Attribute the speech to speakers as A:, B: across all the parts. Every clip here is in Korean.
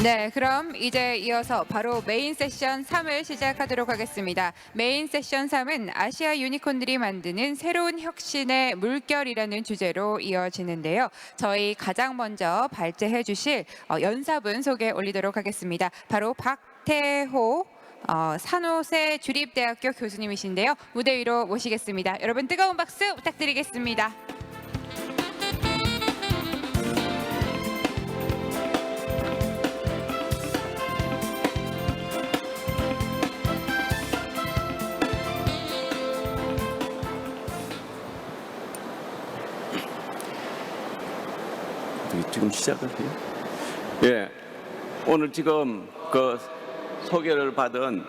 A: 네, 그럼 이제 이어서 바로 메인 세션 3을 시작하도록 하겠습니다. 메인 세션 3은 아시아 유니콘들이 만드는 새로운 혁신의 물결이라는 주제로 이어지는데요. 저희 가장 먼저 발제해 주실 연사분 소개 올리도록 하겠습니다. 바로 박태호 산호세 주립대학교 교수님이신데요. 무대 위로 모시겠습니다. 여러분 뜨거운 박수 부탁드리겠습니다.
B: 지금 시작을 해요? 예, 오늘 지금 그 소개를 받은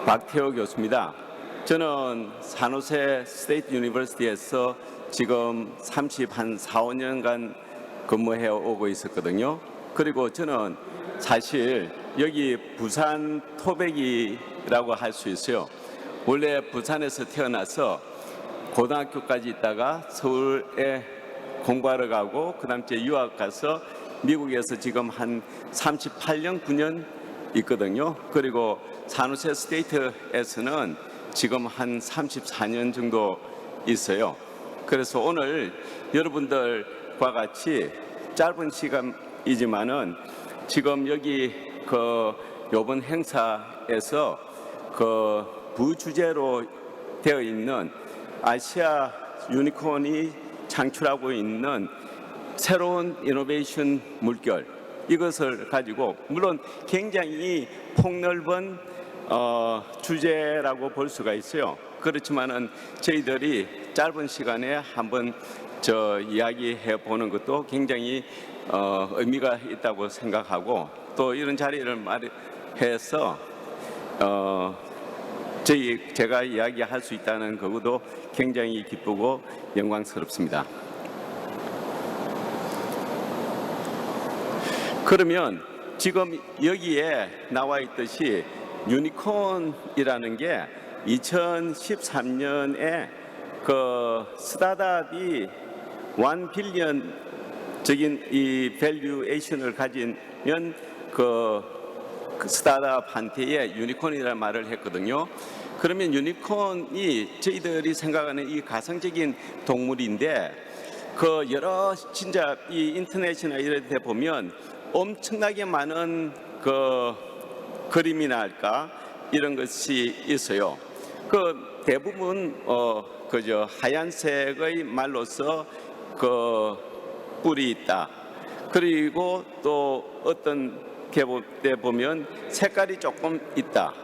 B: 박태호 교수입니다. 저는 산호세 스테이트 유니버시티에서 지금 4, 5년간 근무해 오고 있었거든요. 그리고 저는 사실 여기 부산 토백이라고 할 수 있어요. 원래 부산에서 태어나서 고등학교까지 있다가 서울에 공부하러 가고 그다음 에 유학 가서 미국에서 지금 한 38년 9년 있거든요. 그리고 산호세 스테이트에서는 지금 한 34년 정도 있어요. 그래서 오늘 여러분들과 같이 짧은 시간이지만은 지금 여기 요번 행사에서 부주제로 되어 있는 아시아 유니콘이 창출하고 있는 새로운 이노베이션 물결, 이것을 가지고 물론 굉장히 폭넓은 주제라고 볼 수가 있어요. 그렇지만은 저희들이 짧은 시간에 한번 이야기해 보는 것도 굉장히 의미가 있다고 생각하고, 또 이런 자리를 마련해서 제가 이야기할 수 있다는 것도 굉장히 기쁘고 영광스럽습니다. 그러면 지금 여기에 나와 있듯이 유니콘이라는 게 2013년에 스타트업이 1 빌리언적인 이 밸류에이션을 가지면 스타트업한테의 유니콘이라는 말을 했거든요. 그러면 유니콘이 저희들이 생각하는 이 가상적인 동물인데, 여러 진짜 이 인터넷이나 이런 데 보면 엄청나게 많은 그림이나 할까 이런 것이 있어요. 대부분 하얀색의 말로서 뿔이 있다. 그리고 또 어떤 때 보면 색깔이 조금 있다.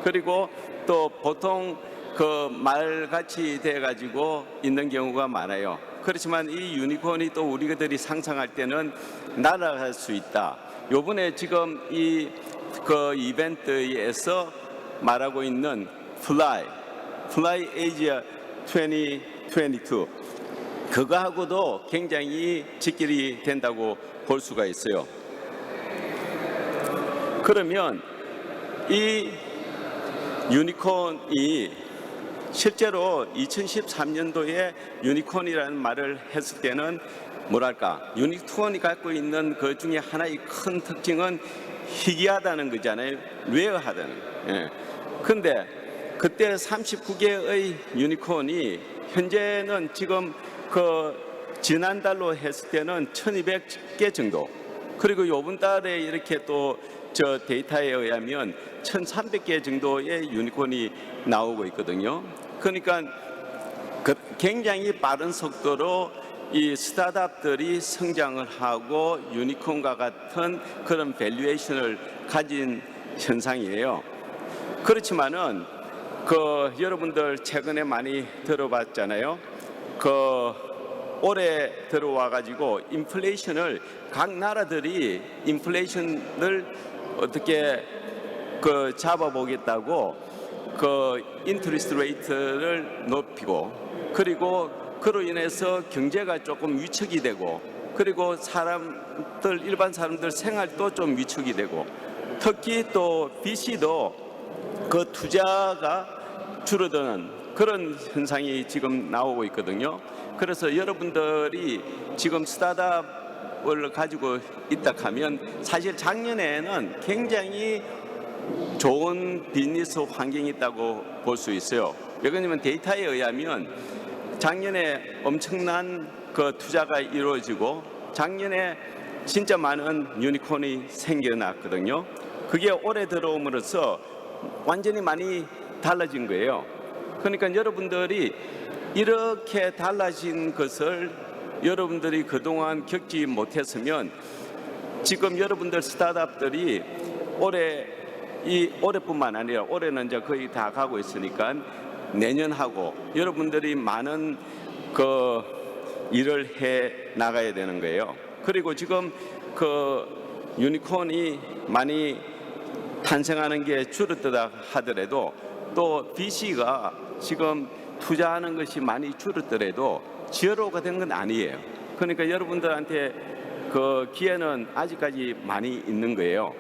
B: 그리고 또 보통 말같이 돼 가지고 있는 경우가 많아요. 그렇지만 이 유니콘이 또 우리들이 상상할 때는 날아갈 수 있다. 요번에 지금 이 이벤트에서 말하고 있는 Fly Asia 2022, 그거하고도 굉장히 직결이 된다고 볼 수가 있어요. 그러면 이 유니콘이 실제로 2013년도에 유니콘이라는 말을 했을 때는 뭐랄까, 유니콘이 갖고 있는 그 중에 하나의 큰 특징은 희귀하다는 거잖아요. 레어하다는. 예. 근데 그때 39개의 유니콘이 현재는 지금 지난달로 했을 때는 1200개 정도, 그리고 요번 달에 이렇게 또 데이터에 의하면 1300개 정도의 유니콘이 나오고 있거든요. 그러니까 굉장히 빠른 속도로 이 스타트업들이 성장을 하고 유니콘과 같은 그런 밸류에이션을 가진 현상이에요. 그렇지만은 여러분들 최근에 많이 들어봤잖아요. 올해 들어와 가지고 인플레이션을, 각 나라들이 인플레이션을 어떻게 잡아보겠다고 인트리스트 레이트를 높이고, 그리고 그로 인해서 경제가 조금 위축이 되고, 그리고 일반 사람들 생활도 좀 위축이 되고, 특히 또 VC도 투자가 줄어드는 그런 현상이 지금 나오고 있거든요. 그래서 여러분들이 지금 스타트업 스타트업을 가지고 있다 하면 사실 작년에는 굉장히 좋은 비즈니스 환경이 있다고 볼 수 있어요. 왜냐하면 데이터에 의하면 작년에 엄청난 그 투자가 이루어지고 작년에 진짜 많은 유니콘이 생겨났거든요. 그게 올해 들어옴으로써 완전히 많이 달라진 거예요. 그러니까 여러분들이 이렇게 달라진 것을 여러분들이 그동안 겪지 못했으면 지금 여러분들 스타트업들이 올해뿐만 아니라 올해는 이제 거의 다 가고 있으니까 내년하고 여러분들이 많은 그 일을 해 나가야 되는 거예요. 그리고 지금 그 유니콘이 많이 탄생하는 게 줄었다 하더라도 또 VC가 지금 투자하는 것이 많이 줄었더라도 제로가 된 건 아니에요. 그러니까 여러분들한테 그 기회는 아직까지 많이 있는 거예요.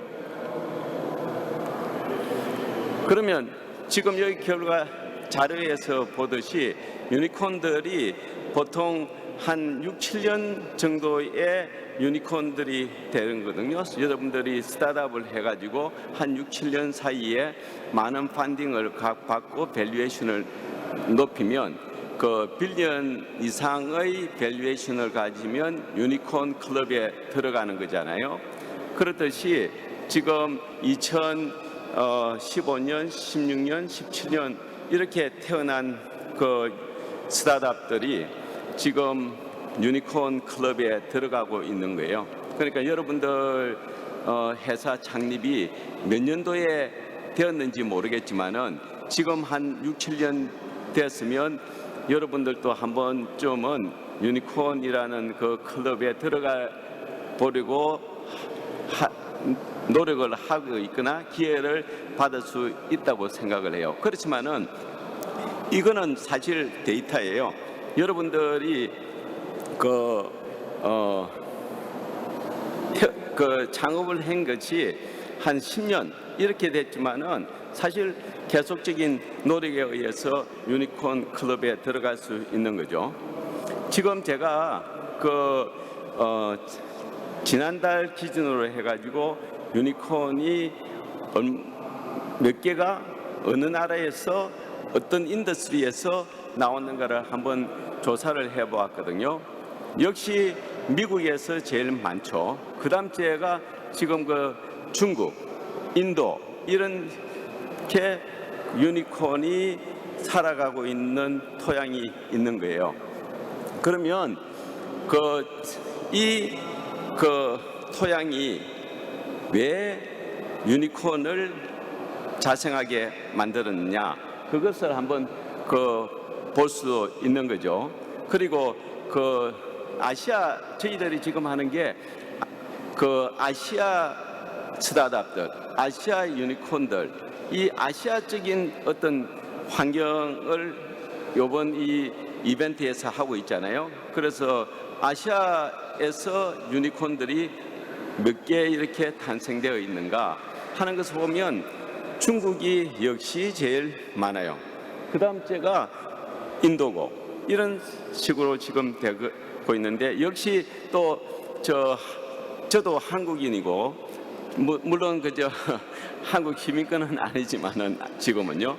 B: 그러면 지금 여기 결과 자료에서 보듯이 유니콘들이 보통 한 6, 7년 정도의 유니콘들이 되는 거거든요. 여러분들이 스타트업을 해가지고 한 6, 7년 사이에 많은 펀딩을 받고 밸류에이션을 높이면 그 빌리언 이상의 밸류에이션을 가지면 유니콘 클럽에 들어가는 거잖아요. 그렇듯이 지금 2015년, 16년, 17년 이렇게 태어난 그 스타트업들이 지금 유니콘 클럽에 들어가고 있는 거예요. 그러니까 여러분들 회사 창립이 몇 년도에 되었는지 모르겠지만은 지금 한 6, 7년 됐으면 여러분들도 한 번쯤은 유니콘이라는 그 클럽에 들어가 보려고 노력을 하고 있거나 기회를 받을 수 있다고 생각을 해요. 그렇지만은 이거는 사실 데이터예요. 여러분들이 그 창업을 한 것이 한 10년 이렇게 됐지만은 사실 계속적인 노력에 의해서 유니콘 클럽에 들어갈 수 있는 거죠. 지금 제가 지난달 기준으로 해가지고 유니콘이 몇 개가 어느 나라에서 어떤 인더스트리에서 나왔는가를 한번 조사를 해보았거든요. 역시 미국에서 제일 많죠. 그 다음 제가 지금 그 중국, 인도 이렇게 유니콘이 살아가고 있는 토양이 있는 거예요. 그러면 이 토양이 왜 유니콘을 자생하게 만들었느냐 그것을 한번 볼 수 있는 거죠. 그리고 아시아 저희들이 지금 하는 게 아시아 스타트업들, 아시아 유니콘들 이 아시아적인 어떤 환경을 이번 이 이벤트에서 하고 있잖아요. 그래서 아시아에서 유니콘들이 몇 개 이렇게 탄생되어 있는가 하는 것을 보면 중국이 역시 제일 많아요. 그 다음 제가 인도고 이런 식으로 지금 되고 있는데 역시 또 저도 한국인이고 물론 그저 한국 시민권은 아니지만은 지금은요.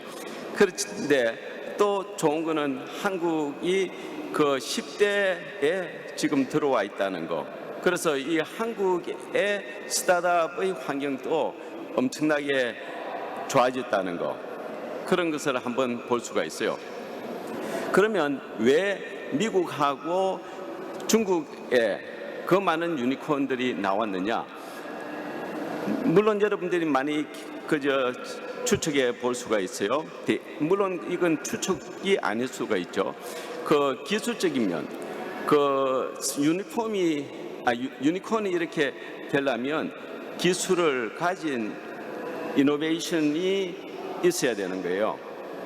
B: 그런데 또 좋은 거는 한국이 그 10대에 지금 들어와 있다는 거. 그래서 이 한국의 스타트업의 환경도 엄청나게 좋아졌다는 거. 그런 것을 한번 볼 수가 있어요. 그러면 왜 미국하고 중국에 그 많은 유니콘들이 나왔느냐? 물론 여러분들이 많이 추측해 볼 수가 있어요. 물론 이건 추측이 아닐 수가 있죠. 그 기술적인 면, 유니콘이 이렇게 되려면 기술을 가진 이노베이션이 있어야 되는 거예요.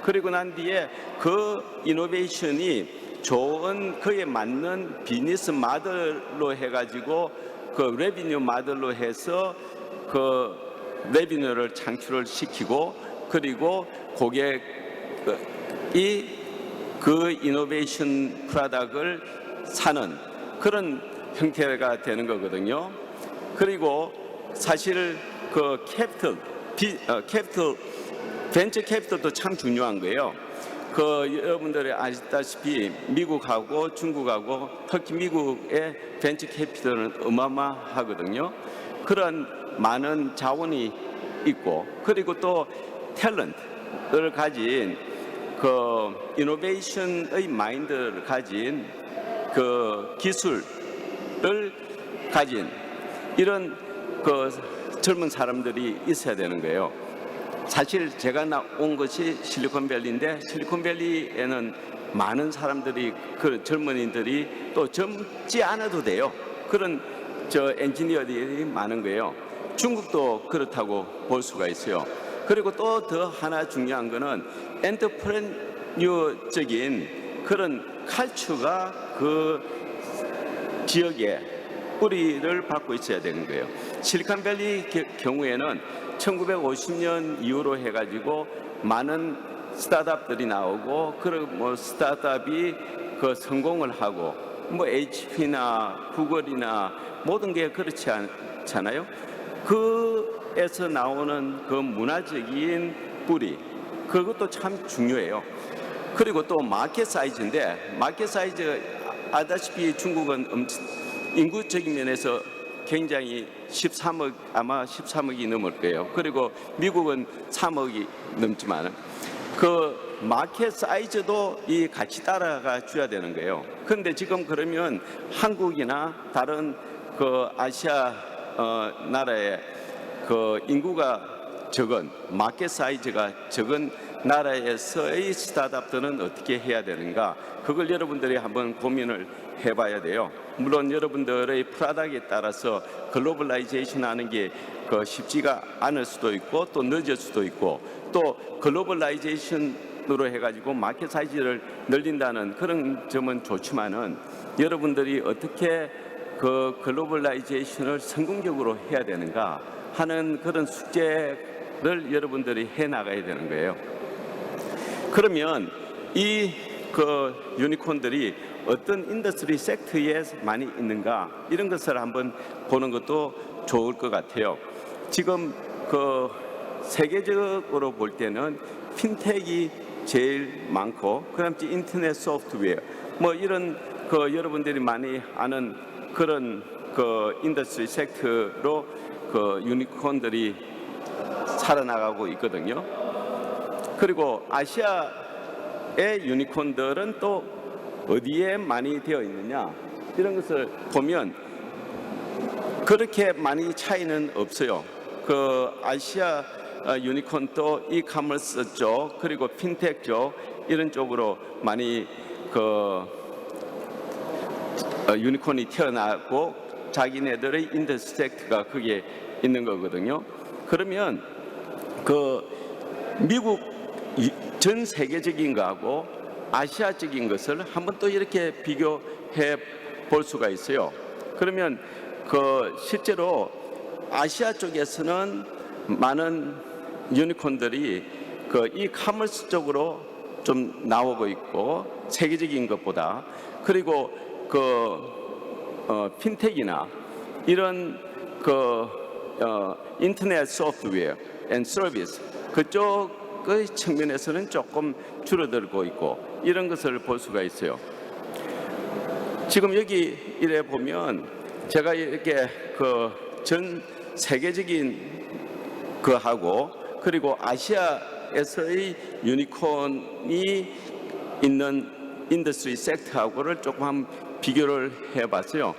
B: 그리고 난 뒤에 그 이노베이션이 좋은 그에 맞는 비즈니스 모델로 해가지고 그 레비뉴 모델로 해서 그 레비뉴를 창출을 시키고 그리고 고객이 그 이노베이션 프로덕트를 사는 그런 형태가 되는 거거든요. 그리고 사실 그 캐피털 벤처 캐피털도 참 중요한 거예요. 그 여러분들이 아시다시피 미국하고 중국하고 특히 미국의 벤처 캐피털은 어마어마하거든요. 그런 많은 자원이 있고 그리고 또 탤런트를 가진 그 이노베이션의 마인드를 가진 그 기술을 가진 이런 그 젊은 사람들이 있어야 되는 거예요. 사실 제가 온 것이 실리콘밸리인데 실리콘밸리에는 많은 사람들이 그 젊은이들이 또 젊지 않아도 돼요. 그런 엔지니어들이 많은 거예요. 중국도 그렇다고 볼 수가 있어요. 그리고 또 더 하나 중요한 거는 엔터프레뉴어적인 그런 칼처가 그 지역에 뿌리를 받고 있어야 되는 거예요. 실리콘밸리 경우에는 1950년 이후로 해가지고 많은 스타트업들이 나오고 그리고 뭐 스타트업이 그 성공을 하고 뭐 HP나 구글이나 모든 게 그렇지 않잖아요. 그에서 나오는 그 문화적인 뿌리 그것도 참 중요해요. 그리고 또 마켓 사이즈인데 마켓 사이즈 아다시피 중국은 인구적인 면에서 굉장히 13억 아마 13억이 넘을 거예요. 그리고 미국은 3억이 넘지만 그 마켓 사이즈도 이 같이 따라가 줘야 되는 거예요. 그런데 지금 그러면 한국이나 다른 그 아시아 나라의 그 인구가 적은 마켓 사이즈가 적은 나라에서의 스타트업들은 어떻게 해야 되는가? 그걸 여러분들이 한번 고민을 해봐야 돼요. 물론 여러분들의 프로덕트에 따라서 글로벌라이제이션 하는 게 쉽지가 않을 수도 있고 또 늦을 수도 있고 또 글로벌라이제이션으로 해가지고 마켓 사이즈를 늘린다는 그런 점은 좋지만은 여러분들이 어떻게 그 글로벌라이제이션을 성공적으로 해야 되는가 하는 그런 숙제를 여러분들이 해 나가야 되는 거예요. 그러면 이 그 유니콘들이 어떤 인더스트리 섹터에 많이 있는가 이런 것을 한번 보는 것도 좋을 것 같아요. 지금 그 세계적으로 볼 때는 핀텍이 제일 많고 그다음 인터넷 소프트웨어 뭐 이런 그 여러분들이 많이 아는 그런 그 인더스트리 섹터로 그 유니콘들이 살아나가고 있거든요. 그리고 아시아의 유니콘들은 또 어디에 많이 되어 있느냐 이런 것을 보면 그렇게 많이 차이는 없어요. 그 아시아 유니콘도 이커머스 쪽 그리고 핀텍 쪽 이런 쪽으로 많이 그 유니콘이 태어나고 자기네들의 인더스트리 섹터가 그게 있는 거거든요. 그러면 그 미국 전 세계적인 거하고 아시아적인 것을 한번 또 이렇게 비교해 볼 수가 있어요. 그러면 그 실제로 아시아 쪽에서는 많은 유니콘들이 그 이커머스 쪽으로 좀 나오고 있고 세계적인 것보다 그리고 그 핀텍이나 이런 그 인터넷 소프트웨어 앤 서비스 그쪽의 측면에서는 조금 줄어들고 있고 이런 것을 볼 수가 있어요. 지금 여기 이래 보면 제가 이렇게 그 전 세계적인 거하고 그리고 아시아에서의 유니콘이 있는 인더스트리 섹터하고를 조금 한번 비교를 해봤어요.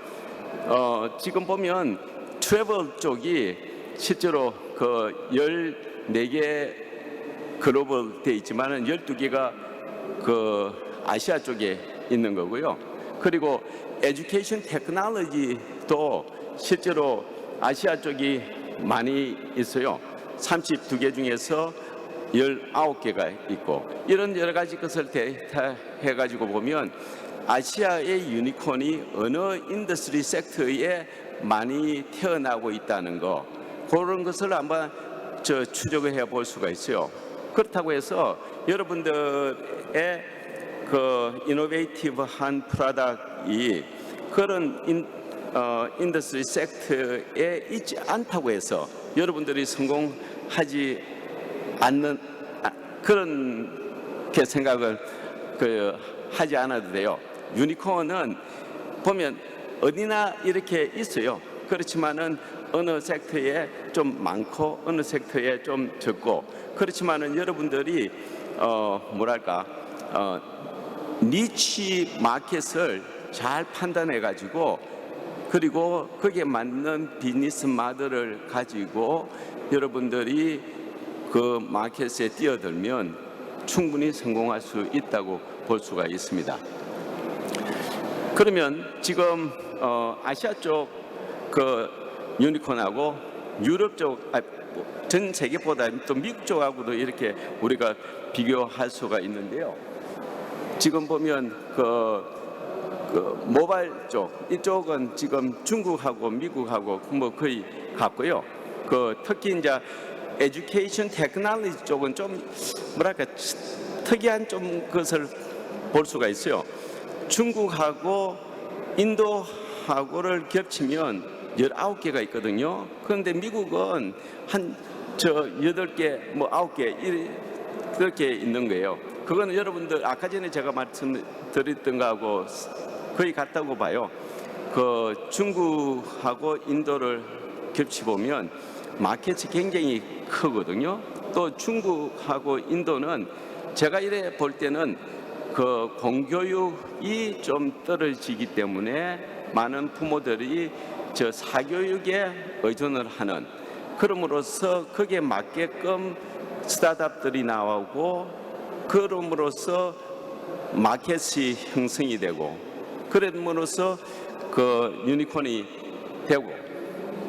B: 지금 보면 트래블 쪽이 실제로 그 14개 글로벌 돼 있지만은 12개가 그 아시아 쪽에 있는 거고요. 그리고 에듀케이션 테크놀로지도 실제로 아시아 쪽이 많이 있어요. 32개 중에서 19개가 있고 이런 여러 가지 것을 대입해 가지고 보면 아시아의 유니콘이 어느 인더스트리 섹터에 많이 태어나고 있다는 거 그런 것을 한번 추적을 해 볼 수가 있어요. 그렇다고 해서 여러분들의 그 이노베이티브한 프로덕트이 그런 인더스트리 섹터에 있지 않다고 해서 여러분들이 성공하지 않는 그런 생각을 하지 않아도 돼요. 유니콘은 보면 어디나 이렇게 있어요. 그렇지만은 어느 섹터에 좀 많고 어느 섹터에 좀 적고, 그렇지만은 여러분들이 니치 마켓을 잘 판단해 가지고, 그리고 거기에 맞는 비즈니스 모델을 가지고 여러분들이 그 마켓에 뛰어들면 충분히 성공할 수 있다고 볼 수가 있습니다. 그러면 지금 아시아 쪽 그 유니콘하고 유럽 쪽, 전 세계보다 또 미국 쪽하고도 이렇게 우리가 비교할 수가 있는데요. 지금 보면 그 모바일 쪽, 이쪽은 지금 중국하고 미국하고 뭐 거의 같고요. 특히 이제 에듀케이션 테크놀로지 쪽은 좀 특이한 좀 것을 볼 수가 있어요. 중국하고 인도하고를 겹치면 19개가 있거든요. 그런데 미국은 한 8개, 뭐 9개 이렇게 있는 거예요. 그거는 여러분들 아까 전에 제가 말씀드렸던 거하고 거의 같다고 봐요. 중국하고 인도를 겹치 보면 마켓이 굉장히 크거든요. 또 중국하고 인도는 제가 이래 볼 때는 공교육이 좀 떨어지기 때문에 많은 부모들이 사교육에 의존을 하는, 그럼으로써 거기에 맞게끔 스타트업들이 나오고, 그럼으로써 마켓이 형성이 되고, 그럼으로써 유니콘이 되고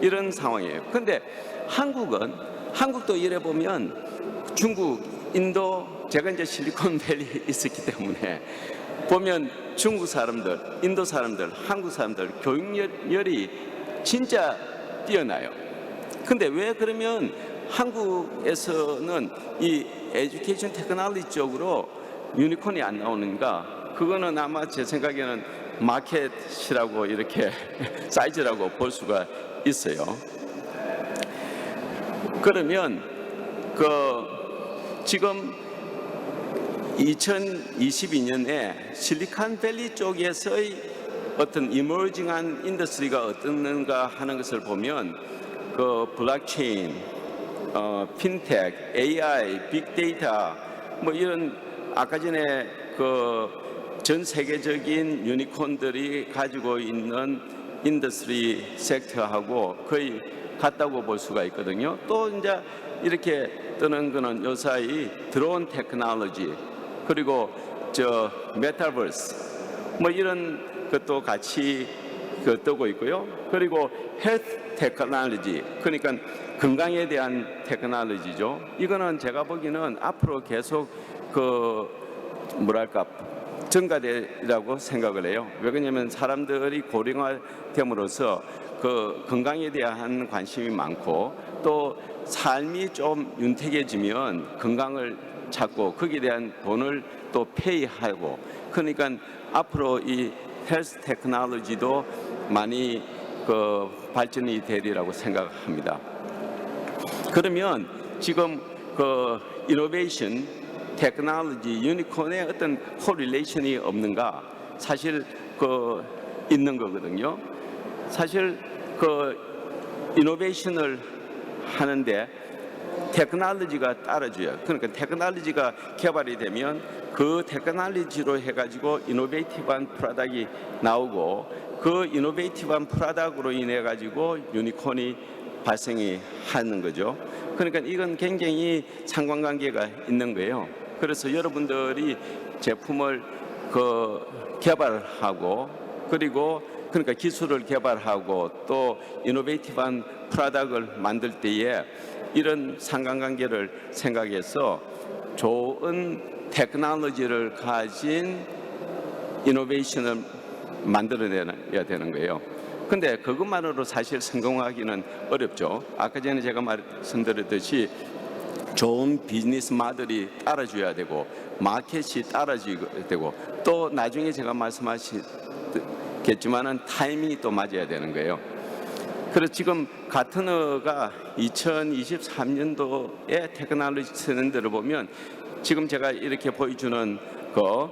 B: 이런 상황이에요. 근데 한국도 이래 보면 중국, 인도, 제가 이제 실리콘밸리 있었기 때문에 보면 중국 사람들, 인도 사람들, 한국 사람들 교육열이 진짜 뛰어나요. 근데 왜 그러면 한국에서는 이 에듀케이션 테크놀로지 쪽으로 유니콘이 안 나오는가? 그거는 아마 제 생각에는 마켓이라고 이렇게 사이즈라고 볼 수가 있어요. 그러면 지금 2022년에 실리콘밸리 쪽에서의 어떤 이머징한 인더스트리가 어떻는가 하는 것을 보면 블록체인, 핀텍, AI, 빅데이터 뭐 이런 아까 전에 전 세계적인 유니콘들이 가지고 있는 인더스트리 섹터하고 거의 같다고 볼 수가 있거든요. 또 이제 이렇게 뜨는 거는 요사이 드론 테크놀로지, 그리고 메타버스 뭐 이런 것도 같이 뜨고 있고요. 그리고 헬스 테크놀로지, 그러니까 건강에 대한 테크놀로지죠. 이거는 제가 보기에는 앞으로 계속 증가되라고 생각을 해요. 왜냐하면 사람들이 고령화됨으로써 건강에 대한 관심이 많고, 또 삶이 좀 윤택해지면 건강을 찾고 거기에 대한 돈을 또 페이하고, 그러니까 앞으로 이 헬스 테크놀로지도 많이 발전이 되리라고 생각합니다. 그러면 지금 이노베이션 테크놀로지 유니콘의 어떤 코릴레이션이 없는가? 사실 있는 거거든요. 사실 이노베이션을 하는데 테크놀로지가 따라줘요. 그러니까 테크놀로지가 개발이 되면 그 테크놀로지로 해가지고 이노베이티브한 프로덕트이 나오고, 그 이노베이티브한 프로덕트로 인해 가지고 유니콘이 발생이 하는 거죠. 그러니까 이건 굉장히 상관관계가 있는 거예요. 그래서 여러분들이 제품을 개발하고, 그리고 그러니까 기술을 개발하고 또 이노베이티브한 프로덕트를 만들 때에 이런 상관관계를 생각해서 좋은 테크놀로지를 가진 이노베이션을 만들어내야 되는 거예요. 근데 그것만으로 사실 성공하기는 어렵죠. 아까 전에 제가 말씀드렸듯이 좋은 비즈니스 모델이 따라줘야 되고, 마켓이 따라줘야 되고, 또 나중에 제가 겠지만은 타이밍이 또 맞아야 되는 거예요. 그래서 지금 가트너가 2023년도에 테크놀로지 트렌드를 보면 지금 제가 이렇게 보여주는 그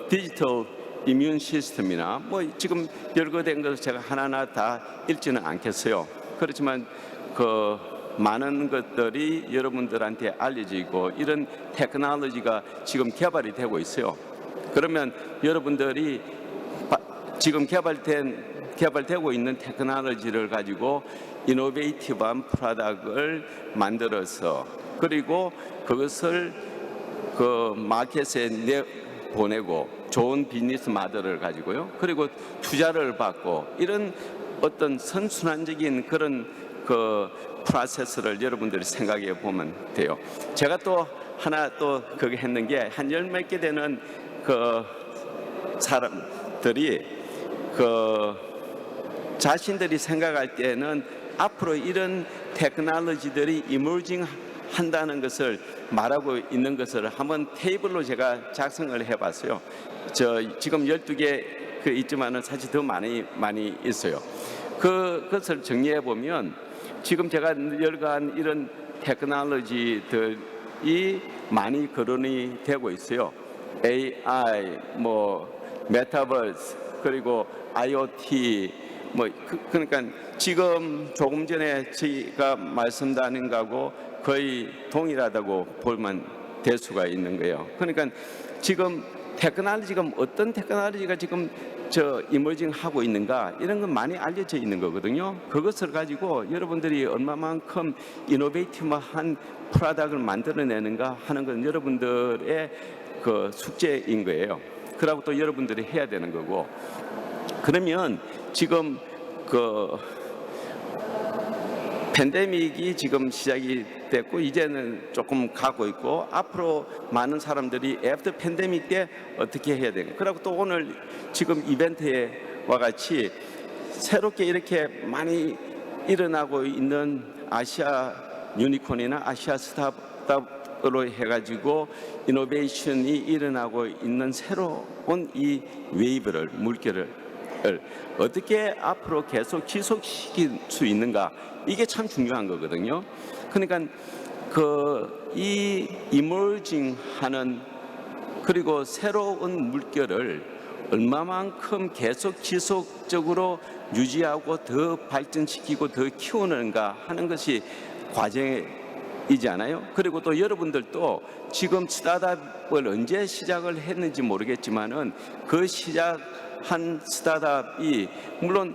B: 디지털 이뮨 시스템이나 뭐 지금 열거된 것을 제가 하나하나 다 읽지는 않겠어요. 그렇지만 그 많은 것들이 여러분들한테 알려지고 이런 테크놀로지가 지금 개발이 되고 있어요. 그러면 여러분들이 지금 개발되고 있는 테크놀로지를 가지고 이노베이티브한 프로덕트를 만들어서 그리고 그것을 그 마켓에 내보내고 좋은 비즈니스 모델을 가지고요. 그리고 투자를 받고 이런 어떤 선순환적인 그런 그 프로세스를 여러분들이 생각해 보면 돼요. 제가 또 하나 또 그게 했는 게 한 열 몇 개 되는 그 사람들이 그 자신들이 생각할 때는 앞으로 이런 테크놀로지들이 이머징 한다는 것을 말하고 있는 것을 한번 테이블로 제가 작성을 해봤어요. 지금 12개 그 있지만은 사실 더 많이 있어요. 그것을 정리해 보면 지금 제가 열간 이런 테크놀로지들이 많이 거론이 되고 있어요. AI, 뭐 메타버스, 그리고 IoT, 뭐 그러니까 지금 조금 전에 저희가 말씀드린 거하고 거의 동일하다고 보면 될 수가 있는 거예요. 그러니까 지금 테크놀로지가 어떤 테크놀로지가 지금 이머징 하고 있는가 이런 건 많이 알려져 있는 거거든요. 그것을 가지고 여러분들이 얼마만큼 이노베이티브한 프로덕트를 만들어내는가 하는 건 여러분들의 그 숙제인 거예요. 그러고 또 여러분들이 해야 되는 거고. 그러면 지금 그 팬데믹이 지금 시작이 됐고 이제는 조금 가고 있고 앞으로 많은 사람들이 애프터 팬데믹 때 어떻게 해야 되는가. 그리고 또 오늘 지금 이벤트에 와 같이 새롭게 이렇게 많이 일어나고 있는 아시아 유니콘이나 아시아 스타트업으로 해가지고 이노베이션이 일어나고 있는 새로운 이 웨이브를 물결을 어떻게 앞으로 계속 지속시킬 수 있는가 이게 참 중요한 거거든요. 그러니까 이 이머징하는 그리고 새로운 물결을 얼마만큼 계속 지속적으로 유지하고 더 발전시키고 더 키우는가 하는 것이 과정이지 않아요? 그리고 또 여러분들도 지금 스타트업을 언제 시작을 했는지 모르겠지만은 그 시작한 스타트업이 물론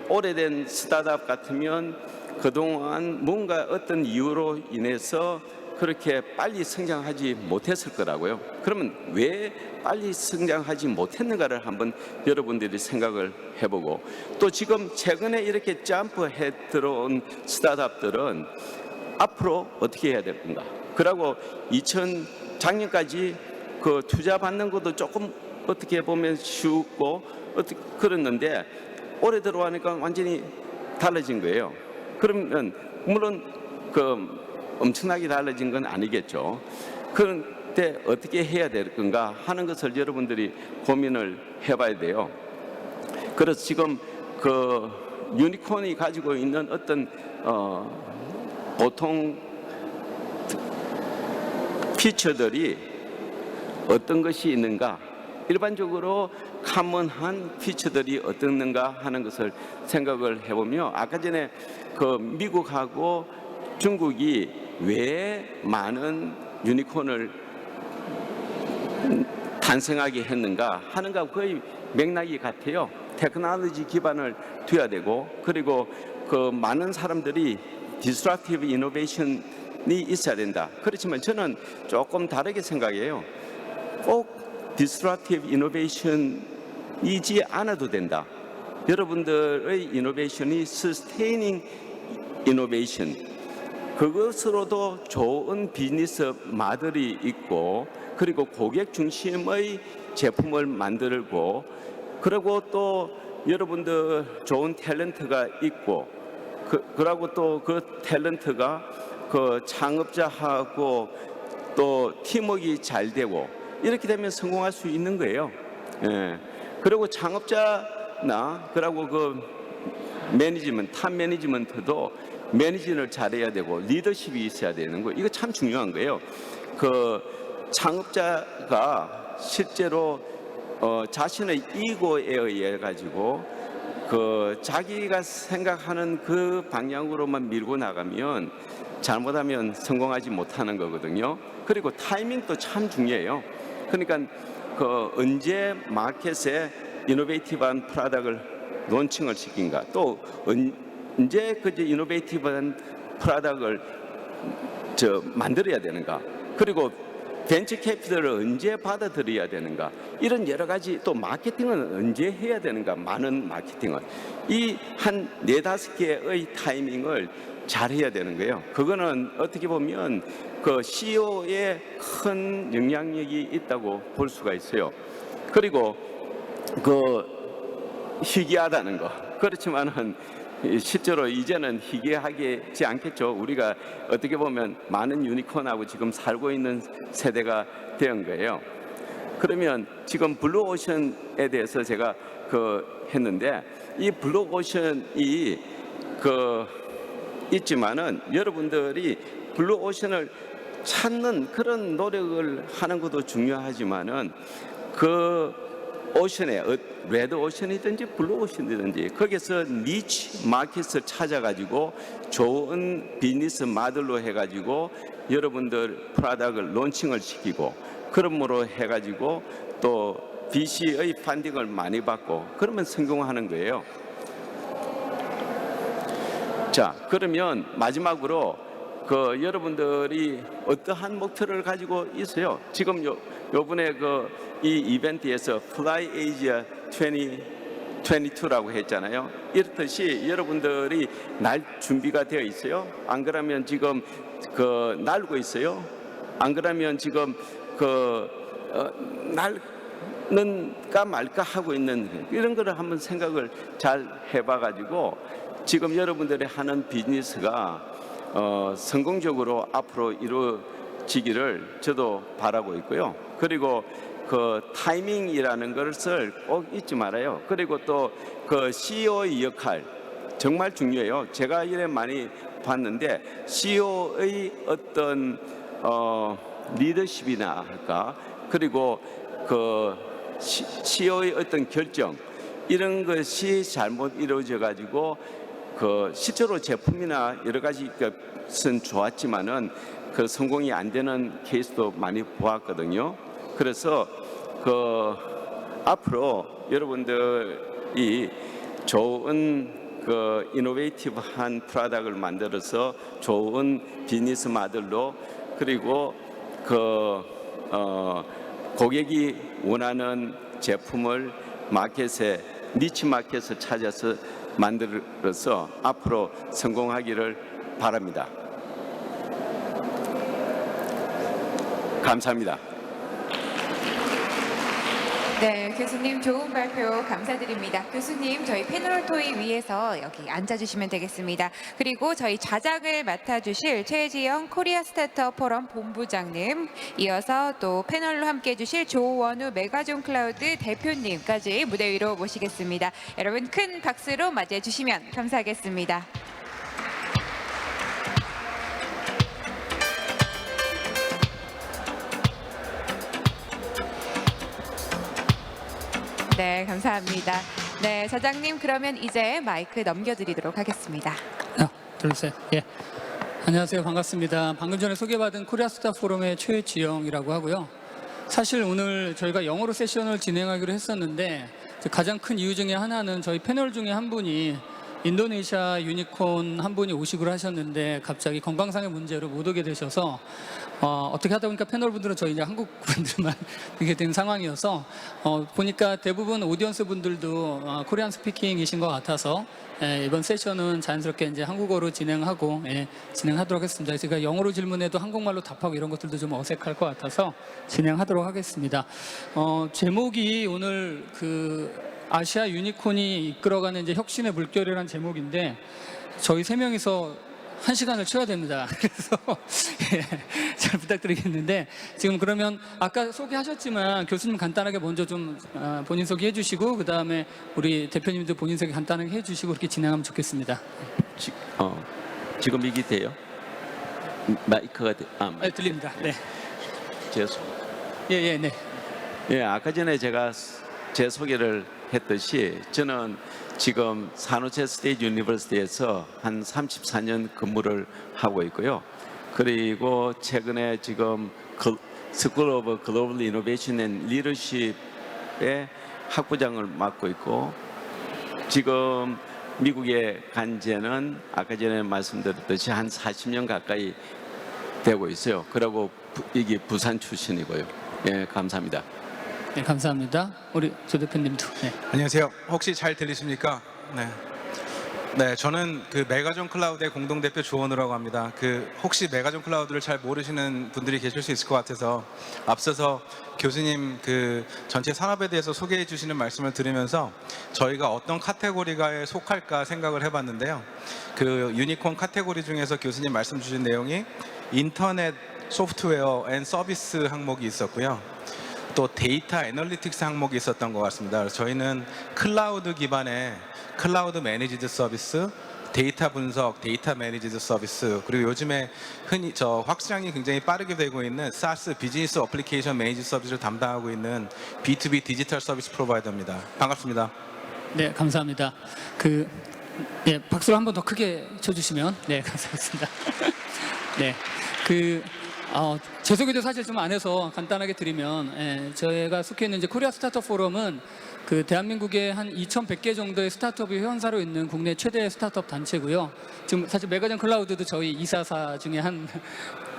B: 오래된 스타트업 같으면 그동안 뭔가 어떤 이유로 인해서 그렇게 빨리 성장하지 못했을 거라고요. 그러면 왜 빨리 성장하지 못했는가를 한번 여러분들이 생각을 해보고 또 지금 최근에 이렇게 점프해 들어온 스타트업들은 앞으로 어떻게 해야 될 건가. 그리고 작년까지 그 투자 받는 것도 조금 어떻게 보면 쉽고 그랬는데 올해 들어가니까 완전히 달라진 거예요. 그러면 물론 엄청나게 달라진 건 아니겠죠. 그런데 어떻게 해야 될 건가 하는 것을 여러분들이 고민을 해봐야 돼요. 그래서 지금 유니콘이 가지고 있는 어떤 보통 피처들이 어떤 것이 있는가, 일반적으로 커먼한 피처들이 어떻는가 하는 것을 생각을 해보며 아까 전에 미국하고 중국이 왜 많은 유니콘을 탄생하게 했는가 하는 거 거의 맥락이 같아요. 테크놀로지 기반을 둬야 되고 그리고 많은 사람들이 디스트럭티브 이노베이션이 있어야 된다. 그렇지만 저는 조금 다르게 생각해요. 꼭 디스트럭티브 이노베이션이지 않아도 된다. 여러분들의 이노베이션이 서스테이닝 이노베이션, 그것으로도 좋은 비즈니스 모델이 있고 그리고 고객 중심의 제품을 만들고 그리고 또 여러분들 좋은 탤런트가 있고 그러고 또 그 탤런트가 창업자하고 또 팀워크가 잘 되고 이렇게 되면 성공할 수 있는 거예요. 예. 그리고 창업자나 그리고 그 매니지먼트, 탑 매니지먼트도 매니징을 잘해야 되고 리더십이 있어야 되는 거. 이거 참 중요한 거예요. 그 창업자가 실제로 자신의 이고에 의해 가지고 그 자기가 생각하는 그 방향으로만 밀고 나가면 잘못하면 성공하지 못하는 거거든요. 그리고 타이밍도 참 중요해요. 그러니까 그 언제 마켓에 이노베이티브한 프로덕트를 론칭을 시킨가, 또 언제 그 이노베이티브한 프로덕트를 만들어야 되는가, 그리고 벤처 캐피털을 언제 받아들여야 되는가, 이런 여러 가지, 또 마케팅은 언제 해야 되는가, 많은 마케팅을 이 한 4-5개의 타이밍을 잘 해야 되는 거예요. 그거는 어떻게 보면 그 CEO의 큰 영향력이 있다고 볼 수가 있어요. 그리고 그 희귀하다는 거, 그렇지만은 실제로 이제는 희귀하지 않겠죠. 우리가 어떻게 보면 많은 유니콘하고 지금 살고 있는 세대가 된 거예요. 그러면 지금 블루오션에 대해서 제가 했는데, 이 블루오션이 있지만은 여러분들이 블루오션을 찾는 그런 노력을 하는 것도 중요하지만은 그 오션에, 레드 오션이든지 블루 오션이든지 거기서 니치 마켓을 찾아가지고 좋은 비즈니스 모델로 해가지고 여러분들 프로덕트를 론칭을 시키고, 그러므로 해가지고 또 VC의 펀딩을 많이 받고, 그러면 성공하는 거예요. 자, 그러면 마지막으로 여러분들이 어떠한 목표를 가지고 있어요? 지금 요번에 이 이벤트에서 Fly Asia 2022라고 했잖아요. 이렇듯이 여러분들이 날 준비가 되어 있어요? 안 그러면 지금 날고 있어요? 안 그러면 지금 날는가 말까 하고 있는, 이런 거를 한번 생각을 잘 해봐 가지고 지금 여러분들이 하는 비즈니스가 성공적으로 앞으로 이루어지기를 저도 바라고 있고요. 그리고 타이밍이라는 것을 꼭 잊지 말아요. 그리고 또 CEO의 역할 정말 중요해요. 제가 이래 많이 봤는데, CEO의 어떤 리더십이나 할까, 그리고 CEO의 어떤 결정, 이런 것이 잘못 이루어져 가지고 실제로 제품이나 여러 가지 것은 좋았지만은 성공이 안 되는 케이스도 많이 보았거든요. 그래서 앞으로 여러분들이 좋은 이노베이티브한 프로덕트를 만들어서 좋은 비즈니스 모델로, 그리고 고객이 원하는 제품을 마켓에, 니치 마켓을 찾아서 만들어서 앞으로 성공하기를 바랍니다. 감사합니다.
A: 네, 교수님 좋은 발표 감사드립니다. 교수님, 저희 패널 토의 위에서 여기 앉아주시면 되겠습니다. 그리고 저희 좌장을 맡아주실 최지영 코리아 스타트업 포럼 본부장님, 이어서 또 패널로 함께해 주실 조원우 메가존 클라우드 대표님까지 무대 위로 모시겠습니다. 여러분 큰 박수로 맞이해 주시면 감사하겠습니다. 네, 감사합니다. 네, 사장님, 그러면 이제 마이크 넘겨드리도록 하겠습니다.
C: 하나, 둘, 셋. 예. 안녕하세요. 반갑습니다. 방금 전에 소개받은 코리아 스타 포럼의 최지영이라고 하고요. 사실 오늘 저희가 영어로 세션을 진행하기로 했었는데, 가장 큰 이유 중에 하나는 저희 패널 중에 한 분이 인도네시아 유니콘 한 분이 오시기로 하셨는데 갑자기 건강상의 문제로 못 오게 되셔서 어떻게 하다 보니까 패널 분들은 저희 이제 한국 분들만 이렇게 된 상황이어서 보니까 대부분 오디언스 분들도 코리안 스피킹이신 것 같아서 이번 세션은 자연스럽게 이제 한국어로 진행하고 진행하도록 하겠습니다. 제가 영어로 질문해도 한국말로 답하고 이런 것들도 좀 어색할 것 같아서 진행하도록 하겠습니다. 제목이 오늘 아시아 유니콘이 이끌어가는 이제 혁신의 물결이라는 제목인데, 저희 세 명이서 1시간을 쳐야 됩니다. 그래서 예, 잘 부탁드리겠는데 지금 그러면 아까 소개하셨지만 교수님 간단하게 먼저 좀 본인 소개해 주시고 그 다음에 우리 대표님도 본인 소개 간단하게 해주시고 그렇게 진행하면 좋겠습니다.
B: 지금 이게 돼요? 마이크가
C: 네, 들립니다. 네. 예, 네.
B: 예, 아까 전에 제가 제 소개를 했듯이 저는 지금 산호제 스테이트 유니버시티에서 한 34년 근무를 하고 있고요. 그리고 최근에 지금 스쿨 오브 글로벌 이노베이션 앤 리더십의 학부장을 맡고 있고 지금 미국에 간 지는 아까 전에 말씀드렸듯이 한 40년 가까이 되고 있어요. 그리고 이게 부산 출신이고요. 예, 감사합니다.
C: 네, 감사합니다. 우리 조 대표님도. 네.
D: 안녕하세요. 혹시 잘 들리십니까? 네. 네, 저는 그 메가존 클라우드의 공동대표 조원우라고 합니다. 혹시 메가존 클라우드를 잘 모르시는 분들이 계실 수 있을 것 같아서 앞서서 교수님 전체 산업에 대해서 소개해 주시는 말씀을 들으면서 저희가 어떤 카테고리가에 속할까 생각을 해봤는데요. 유니콘 카테고리 중에서 교수님 말씀 주신 내용이 인터넷 소프트웨어 앤 서비스 항목이 있었고요. 또 데이터 애널리틱스 항목이 있었던 것 같습니다. 그래서 저희는 클라우드 기반의 클라우드 매니지드 서비스, 데이터 분석, 데이터 매니지드 서비스, 그리고 요즘에 흔히 확장이 굉장히 빠르게 되고 있는 SaaS 비즈니스 어플리케이션 매니지드 서비스를 담당하고 있는 B2B 디지털 서비스 프로바이더입니다. 반갑습니다.
C: 네, 감사합니다. 예, 박수를 한 번 더 크게 쳐주시면 네, 감사합니다. 네, 제 소개도 사실 좀 안 해서 간단하게 드리면 저희가 속해 있는 이제 코리아 스타트업 포럼은 대한민국에 한 2,100개 정도의 스타트업이 회원사로 있는 국내 최대 스타트업 단체고요. 지금 사실 메가존 클라우드도 저희 이사사 중에 한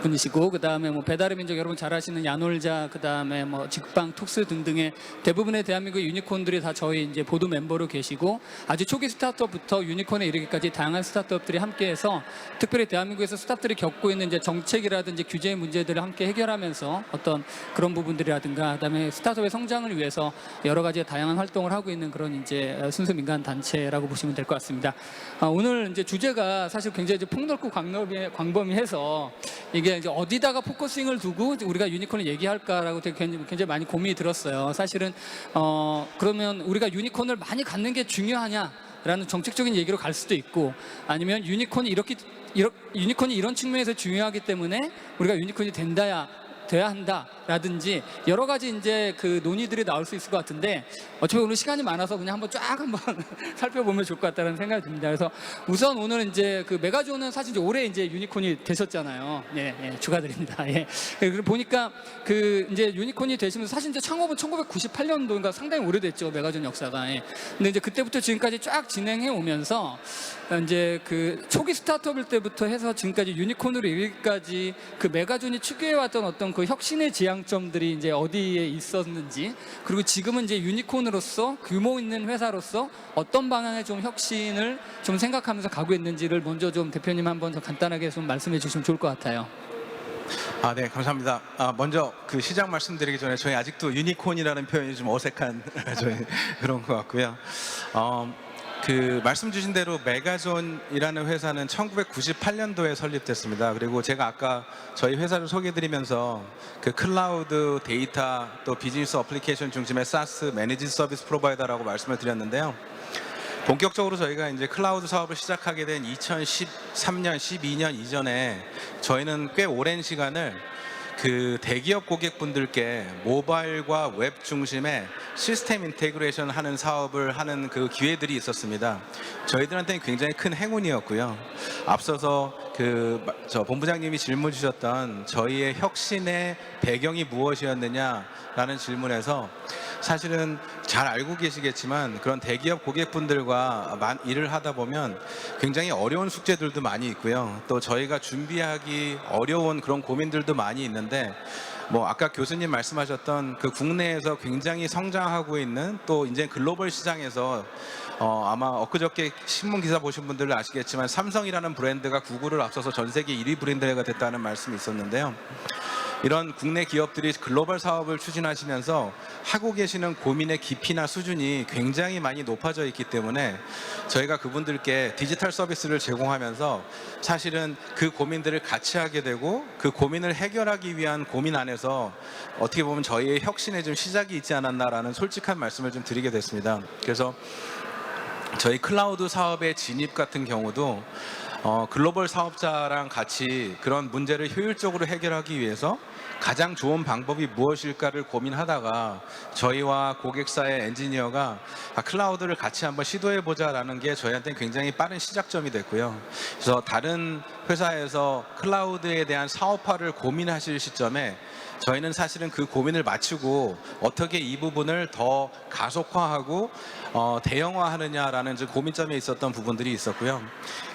C: 분이시고 그 다음에 배달의 민족 여러분 잘 아시는 야놀자 그 다음에 직방 톡스 등등의 대부분의 대한민국 유니콘들이 다 저희 이제 보드 멤버로 계시고 아주 초기 스타트업부터 유니콘에 이르기까지 다양한 스타트업들이 함께해서 특별히 대한민국에서 스타트업들이 겪고 있는 이제 정책이라든지 규제 문제들을 함께 해결하면서 어떤 그런 부분들이라든가 그다음에 스타트업의 성장을 위해서 여러 가지 다양한 활동을 하고 있는 그런 이제 순수 민간 단체라고 보시면 될 것 같습니다. 오늘 이제 주제가 사실 굉장히 이제 폭넓고 광범위해서 이게 이제 어디다가 포커싱을 두고 우리가 유니콘을 얘기할까라고 되게 굉장히 많이 고민이 들었어요. 사실은 그러면 우리가 유니콘을 많이 갖는 게 중요하냐라는 정책적인 얘기로 갈 수도 있고 아니면 유니콘이 이런 측면에서 중요하기 때문에 우리가 유니콘이 돼야 한다라든지 여러 가지 이제 논의들이 나올 수 있을 것 같은데 어차피 오늘 시간이 많아서 그냥 한번 살펴보면 좋을 것 같다는 생각이 듭니다. 그래서 우선 오늘 이제 메가존은 사실 이제 올해 이제 유니콘이 되셨잖아요. 예, 축하드립니다. 예. 그리고 보니까 이제 유니콘이 되시면서 사실 이제 창업은 1998년도인가 상당히 오래됐죠. 메가존 역사가. 예. 근데 이제 그때부터 지금까지 쫙 진행해 오면서 이제 초기 스타트업일 때부터 해서 지금까지 유니콘으로 이르기까지 메가존이 추구해왔던 어떤 혁신의 지향점들이 이제 어디에 있었는지 그리고 지금은 이제 유니콘으로서 규모 있는 회사로서 어떤 방향의 좀 혁신을 좀 생각하면서 가고 있는지를 먼저 좀 대표님 한번 더 간단하게 좀 말씀해 주시면 좋을 것 같아요.
D: 네, 감사합니다. 먼저 시작 말씀드리기 전에 저희 아직도 유니콘이라는 표현이 좀 어색한 그런 것 같고요. 말씀 주신 대로 메가존이라는 회사는 1998년도에 설립됐습니다. 그리고 제가 아까 저희 회사를 소개해드리면서 클라우드, 데이터, 또 비즈니스 어플리케이션 중심의 SaaS 매니지 서비스 프로바이더라고 말씀을 드렸는데요. 본격적으로 저희가 이제 클라우드 사업을 시작하게 된 2013년, 12년 이전에 저희는 꽤 오랜 시간을 대기업 고객분들께 모바일과 웹 중심의 시스템 인테그레이션 하는 사업을 하는 기회들이 있었습니다. 저희들한테는 굉장히 큰 행운이었고요. 앞서서 본부장님이 질문 주셨던 저희의 혁신의 배경이 무엇이었느냐라는 질문에서 사실은 잘 알고 계시겠지만 그런 대기업 고객분들과 일을 하다 보면 굉장히 어려운 숙제들도 많이 있고요. 또 저희가 준비하기 어려운 그런 고민들도 많이 있는데 아까 교수님 말씀하셨던 국내에서 굉장히 성장하고 있는 또 이제 글로벌 시장에서 아마 엊그저께 신문 기사 보신 분들은 아시겠지만 삼성이라는 브랜드가 구글을 앞서서 전 세계 1위 브랜드가 됐다는 말씀이 있었는데요. 이런 국내 기업들이 글로벌 사업을 추진하시면서 하고 계시는 고민의 깊이나 수준이 굉장히 많이 높아져 있기 때문에 저희가 그분들께 디지털 서비스를 제공하면서 사실은 그 고민들을 같이 하게 되고 그 고민을 해결하기 위한 고민 안에서 어떻게 보면 저희의 혁신의 좀 시작이 있지 않았나라는 솔직한 말씀을 좀 드리게 됐습니다. 그래서 저희 클라우드 사업의 진입 같은 경우도 글로벌 사업자랑 같이 그런 문제를 효율적으로 해결하기 위해서 가장 좋은 방법이 무엇일까를 고민하다가 저희와 고객사의 엔지니어가 클라우드를 같이 한번 시도해보자라는 게 저희한테는 굉장히 빠른 시작점이 됐고요. 그래서 다른 회사에서 클라우드에 대한 사업화를 고민하실 시점에 저희는 사실은 그 고민을 마치고 어떻게 이 부분을 더 가속화하고 대형화하느냐라는 고민점에 있었던 부분들이 있었고요.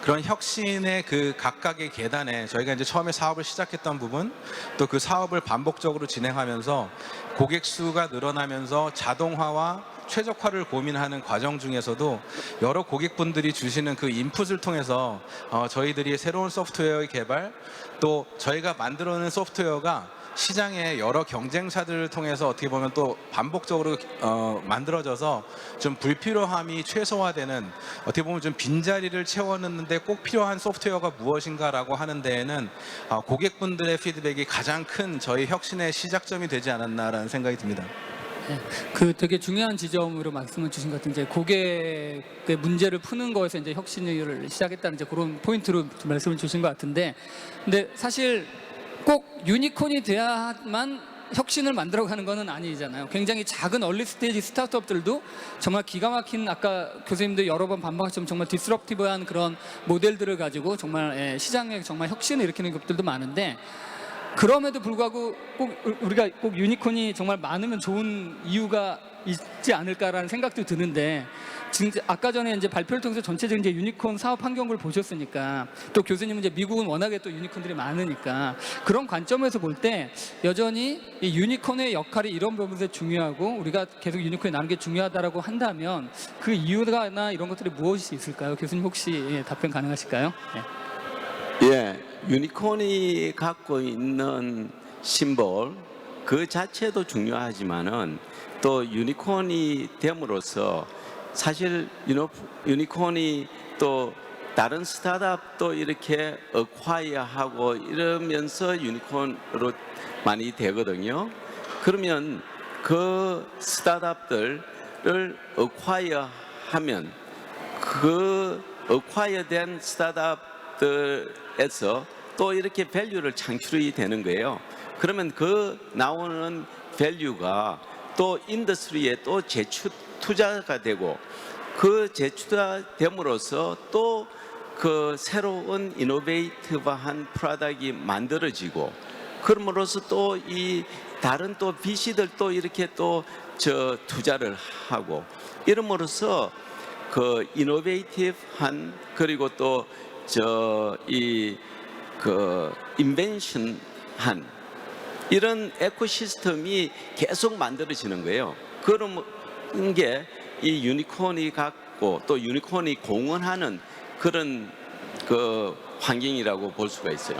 D: 그런 혁신의 그 각각의 계단에 저희가 이제 처음에 사업을 시작했던 부분, 또 그 사업을 반복적으로 진행하면서 고객 수가 늘어나면서 자동화와 최적화를 고민하는 과정 중에서도 여러 고객분들이 주시는 그 인풋을 통해서 저희들이 새로운 소프트웨어의 개발, 또 저희가 만들어낸 소프트웨어가 시장의 여러 경쟁사들을 통해서 어떻게 보면 또 반복적으로 만들어져서 좀 불필요함이 최소화되는, 어떻게 보면 좀 빈자리를 채워넣는데 꼭 필요한 소프트웨어가 무엇인가라고 하는 데에는 고객분들의 피드백이 가장 큰 저희 혁신의 시작점이 되지 않았나라는 생각이 듭니다.
C: 네, 그 되게 중요한 지점으로 말씀을 주신 것 같은 이제 고객의 문제를 푸는 거에서 이제 혁신을 시작했다는 이제 그런 포인트로 말씀을 주신 것 같은데, 근데 사실 꼭 유니콘이 돼야만 혁신을 만들어가는 것은 아니잖아요. 굉장히 작은 얼리 스테이지 스타트업들도 정말 기가 막힌, 아까 교수님도 여러 번 반복하셨지만 정말 디스럽티브한 그런 모델들을 가지고 정말 시장에 정말 혁신을 일으키는 것들도 많은데, 그럼에도 불구하고 꼭 우리가 꼭 유니콘이 정말 많으면 좋은 이유가 있지 않을까라는 생각도 드는데, 진짜 아까 전에 이제 발표를 통해서 전체적인 이제 유니콘 사업 환경을 보셨으니까, 또 교수님은 이제 미국은 워낙에 또 유니콘들이 많으니까 그런 관점에서 볼 때 여전히 이 유니콘의 역할이 이런 부분에서 중요하고 우리가 계속 유니콘에 나는 게 중요하다라고 한다면 그 이유나 이런 것들이 무엇이 있을까요? 교수님 혹시 답변 가능하실까요?
B: 예, 유니콘이 갖고 있는 심볼 그 자체도 중요하지만은 또 유니콘이 됨으로써 사실 유니콘이 또 다른 스타트업도 이렇게 어콰이어하고 이러면서 유니콘으로 많이 되거든요. 그러면 그 스타트업들을 어콰이어하면 그 어콰이어된 스타트업들에서 또 이렇게 밸류를 창출이 되는 거예요. 그러면 그 나오는 밸류가 또 인더스트리에 또 재투자가 되고, 그 재투자됨으로써 또 그 새로운 이노베이티브한 프로덕트가 만들어지고, 그럼으로써 또 이 다른 또 VC들도 이렇게 또 투자를 하고, 이름으로써 그 이노베이티브한, 그리고 또 인벤션한 이런 에코시스템이 계속 만들어지는 거예요. 그런 게 이 유니콘이 갖고 또 유니콘이 공헌하는 그런 그 환경이라고 볼 수가 있어요.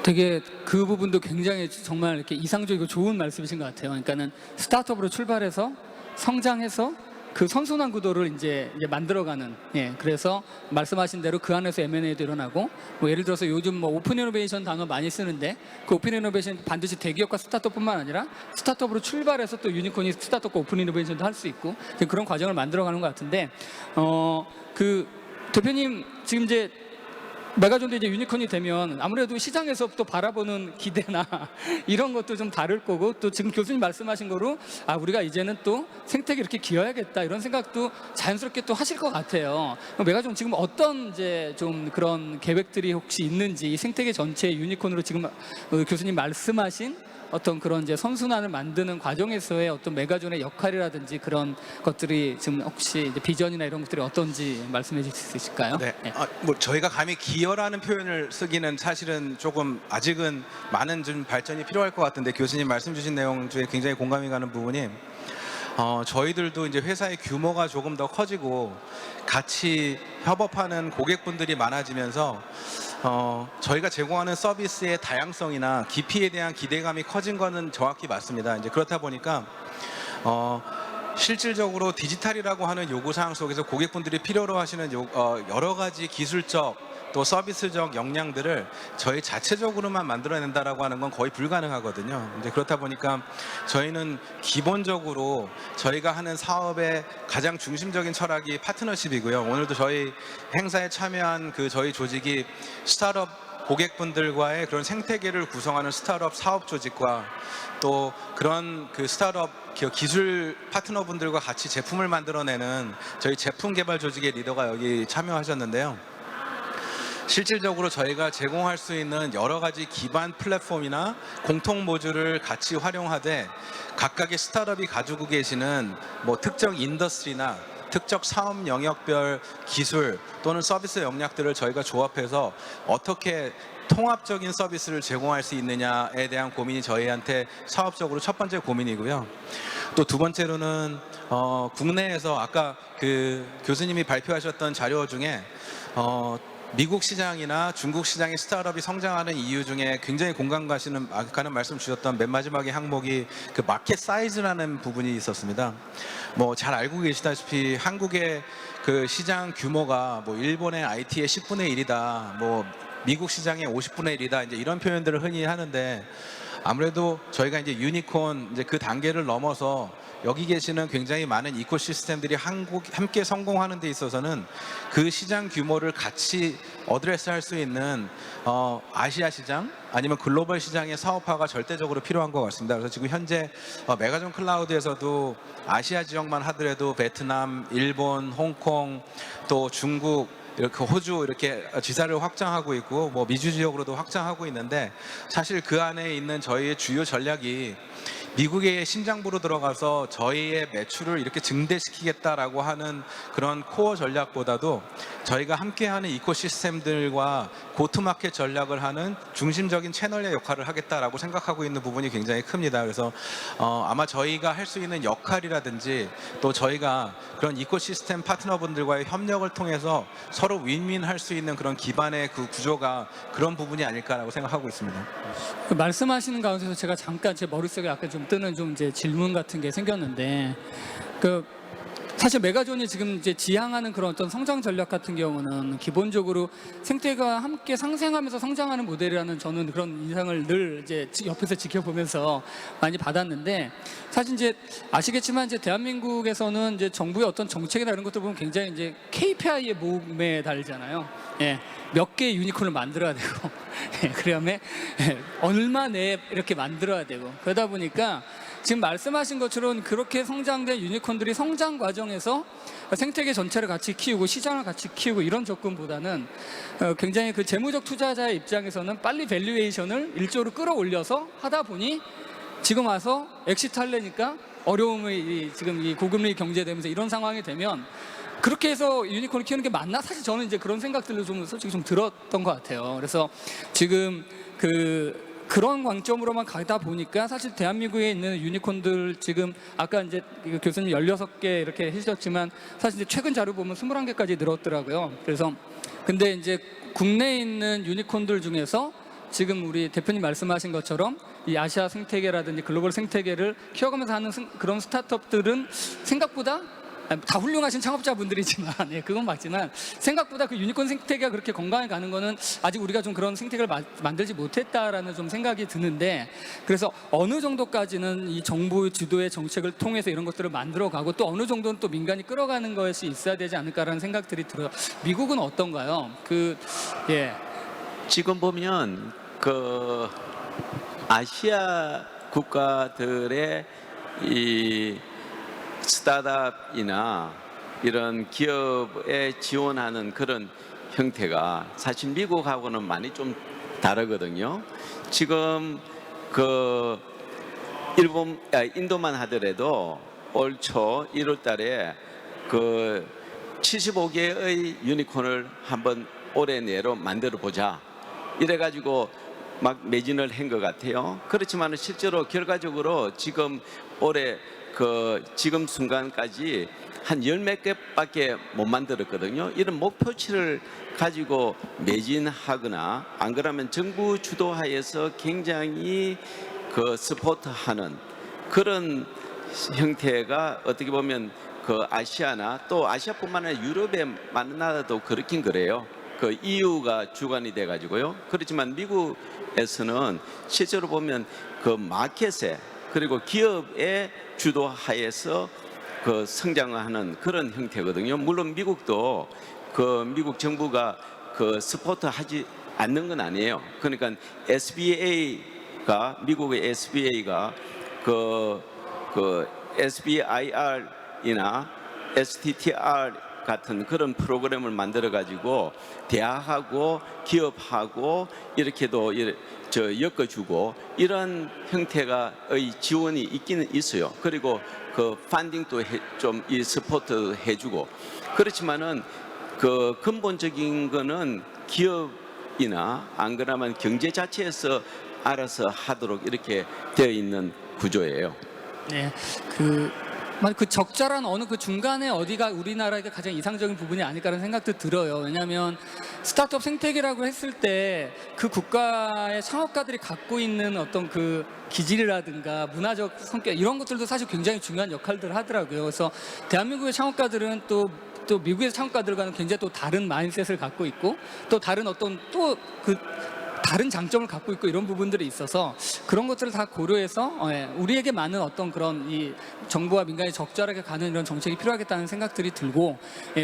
C: 되게 그 부분도 굉장히 정말 이렇게 이상적이고 좋은 말씀이신 것 같아요. 그러니까는 스타트업으로 출발해서 성장해서 그 선순환 구도를 이제 만들어가는, 그래서 말씀하신 대로 그 안에서 M&A도 일어나고, 뭐 예를 들어서 요즘 뭐 오픈 이노베이션 단어 많이 쓰는데, 그 오픈 이노베이션 반드시 대기업과 스타트업뿐만 아니라 스타트업으로 출발해서 또 유니콘이 스타트업과 오픈 이노베이션도 할 수 있고, 그런 과정을 만들어가는 것 같은데, 그 대표님 지금 이제 메가존도 이제 유니콘이 되면 아무래도 시장에서 또 바라보는 기대나 이런 것도 좀 다를 거고, 또 지금 교수님 말씀하신 거로 우리가 이제는 또 생태계 이렇게 기여해야겠다 이런 생각도 자연스럽게 또 하실 것 같아요. 메가존 지금 어떤 이제 좀 그런 계획들이 혹시 있는지, 이 생태계 전체의 유니콘으로 지금 교수님 말씀하신 어떤 그런 이제 선순환을 만드는 과정에서의 어떤 메가존의 역할이라든지 그런 것들이 지금 혹시 이제 비전이나 이런 것들이 어떤지 말씀해 주실 수 있을까요?
D: 네. 뭐 저희가 감히 기여라는 표현을 쓰기는 사실은 조금 아직은 많은 좀 발전이 필요할 것 같은데, 교수님 말씀 주신 내용 중에 굉장히 공감이 가는 부분이, 저희들도 이제 회사의 규모가 조금 더 커지고 같이 협업하는 고객분들이 많아지면서 저희가 제공하는 서비스의 다양성이나 깊이에 대한 기대감이 커진 거는 정확히 맞습니다. 이제 그렇다 보니까 실질적으로 디지털이라고 하는 요구사항 속에서 고객분들이 필요로 하시는 여러 가지 기술적 또 서비스적 역량들을 저희 자체적으로만 만들어낸다라고 하는 건 거의 불가능하거든요. 이제 그렇다 보니까 저희는 기본적으로 저희가 하는 사업의 가장 중심적인 철학이 파트너십이고요. 오늘도 저희 행사에 참여한 저희 조직이 스타트업 고객분들과의 그런 생태계를 구성하는 스타트업 사업 조직과 또 그런 스타트업 기술 파트너분들과 같이 제품을 만들어내는 저희 제품 개발 조직의 리더가 여기 참여하셨는데요. 실질적으로 저희가 제공할 수 있는 여러 가지 기반 플랫폼이나 공통 모듈을 같이 활용하되 각각의 스타트업이 가지고 계시는 특정 인더스트리나 특정 사업 영역별 기술 또는 서비스 역량들을 저희가 조합해서 어떻게 통합적인 서비스를 제공할 수 있느냐에 대한 고민이 저희한테 사업적으로 첫 번째 고민이고요. 또 두 번째로는 국내에서 아까 교수님이 발표하셨던 자료 중에 미국 시장이나 중국 시장의 스타트업이 성장하는 이유 중에 굉장히 공감 가는 말씀 주셨던 맨 마지막에 항목이 마켓 사이즈라는 부분이 있었습니다. 잘 알고 계시다시피 한국의 시장 규모가 일본의 IT의 10분의 1이다, 미국 시장의 50분의 1이다, 이제 이런 표현들을 흔히 하는데 아무래도 저희가 이제 유니콘 그 단계를 넘어서 여기 계시는 굉장히 많은 이코시스템들이 함께 성공하는 데 있어서는 그 시장 규모를 같이 어드레스할 수 있는 아시아 시장 아니면 글로벌 시장의 사업화가 절대적으로 필요한 것 같습니다. 그래서 지금 현재 메가존 클라우드에서도 아시아 지역만 하더라도 베트남, 일본, 홍콩, 또 중국, 이렇게 호주 이렇게 지사를 확장하고 있고 미주 지역으로도 확장하고 있는데 사실 그 안에 있는 저희의 주요 전략이 미국의 심장부로 들어가서 저희의 매출을 이렇게 증대시키겠다라고 하는 그런 코어 전략보다도 저희가 함께하는 이코시스템들과 고투마켓 전략을 하는 중심적인 채널의 역할을 하겠다라고 생각하고 있는 부분이 굉장히 큽니다. 그래서 아마 저희가 할 수 있는 역할이라든지 또 저희가 그런 이코시스템 파트너분들과의 협력을 통해서 서로 윈윈할 수 있는 그런 기반의 구조가 그런 부분이 아닐까라고 생각하고 있습니다.
C: 말씀하시는 가운데서 제가 잠깐 제 머릿속에 아까 좀 뜨는 이제 질문 같은 게 생겼는데 사실 메가존이 지금 이제 지향하는 그런 어떤 성장 전략 같은 경우는 기본적으로 생태계와 함께 상생하면서 성장하는 모델이라는 저는 그런 인상을 늘 이제 옆에서 지켜보면서 많이 받았는데 사실 이제 아시겠지만 이제 대한민국에서는 이제 정부의 어떤 정책이나 이런 것들 보면 굉장히 이제 KPI의 몸에 달잖아요. 예, 몇 개의 유니콘을 만들어야 되고, 그다음에 얼마 내에 이렇게 만들어야 되고 그러다 보니까. 지금 말씀하신 것처럼 그렇게 성장된 유니콘들이 성장 과정에서 생태계 전체를 같이 키우고 시장을 같이 키우고 이런 접근보다는 굉장히 재무적 투자자의 입장에서는 빨리 밸류에이션을 일조로 끌어올려서 하다 보니 지금 와서 엑시트 하려니까 어려움이 지금 이 고금리 경제되면서 이런 상황이 되면 그렇게 해서 유니콘을 키우는 게 맞나? 사실 저는 이제 그런 생각들을 솔직히 좀 들었던 것 같아요. 그래서 지금 그런 관점으로만 가다 보니까 사실 대한민국에 있는 유니콘들 지금 아까 이제 교수님 16개 이렇게 해주셨지만 사실 이제 최근 자료 보면 21개까지 늘었더라고요. 그래서 근데 이제 국내에 있는 유니콘들 중에서 지금 우리 대표님 말씀하신 것처럼 이 아시아 생태계라든지 글로벌 생태계를 키워가면서 하는 그런 스타트업들은 생각보다 다 훌륭하신 창업자분들이지만 그건 맞지만 생각보다 유니콘 생태계가 그렇게 건강해 가는 거는 아직 우리가 좀 그런 생태계를 만들지 못했다라는 좀 생각이 드는데 그래서 어느 정도까지는 이 정부 주도의 정책을 통해서 이런 것들을 만들어가고 또 어느 정도는 또 민간이 끌어가는 것이 있어야 되지 않을까라는 생각들이 들어요. 미국은 어떤가요?
B: 지금 보면 아시아 국가들의 이 스타트업이나 이런 기업에 지원하는 그런 형태가 사실 미국하고는 많이 좀 다르거든요. 지금 인도만 하더라도 올 초 1월 달에 75개의 유니콘을 한번 올해 내로 만들어 보자. 이래가지고 막 매진을 한 것 같아요. 그렇지만 실제로 결과적으로 지금 올해 지금 순간까지 한 열 몇 개밖에 못 만들었거든요. 이런 목표치를 가지고 매진하거나 안 그러면 정부 주도하에서 굉장히 그 스포트하는 그런 형태가 어떻게 보면 그 아시아나 또 아시아뿐만 아니라 유럽의 많은 나라도 그렇긴 그래요. 그 EU가 주관이 돼 가지고요. 그렇지만 미국에서는 실제로 보면 그 마켓에 그리고 기업의 주도하에서 그 성장하는 그런 형태거든요. 물론 미국도 그 미국 정부가 그 스포트 하지 않는 건 아니에요. 그러니까 SBA가 미국의 SBA가 그 SBIR이나 STTR 같은 그런 프로그램을 만들어 가지고 대학하고 기업하고 이렇게도 엮어주고 이런 형태가의 지원이 있기는 있어요. 그리고 그 펀딩도 좀 이 스포트 해주고 그렇지만은 그 근본적인 거는 기업이나 안 그러면 경제 자체에서 알아서 하도록 이렇게 되어 있는 구조예요.
C: 네, 그 적절한 어느 그 중간에 어디가 우리나라에게 가장 이상적인 부분이 아닐까라는 생각도 들어요. 왜냐하면 스타트업 생태계라고 했을 때 그 국가의 창업가들이 갖고 있는 어떤 그 기질이라든가 문화적 성격 이런 것들도 사실 굉장히 중요한 역할들을 하더라고요. 그래서 대한민국의 창업가들은 또 미국의 창업가들과는 굉장히 또 다른 마인드셋을 갖고 있고 또 다른 어떤 또 그 다른 장점을 갖고 있고 이런 부분들이 있어서 그런 것들을 다 고려해서 우리에게 많은 어떤 그런 이 정부와 민간이 적절하게 가는 이런 정책이 필요하겠다는 생각들이 들고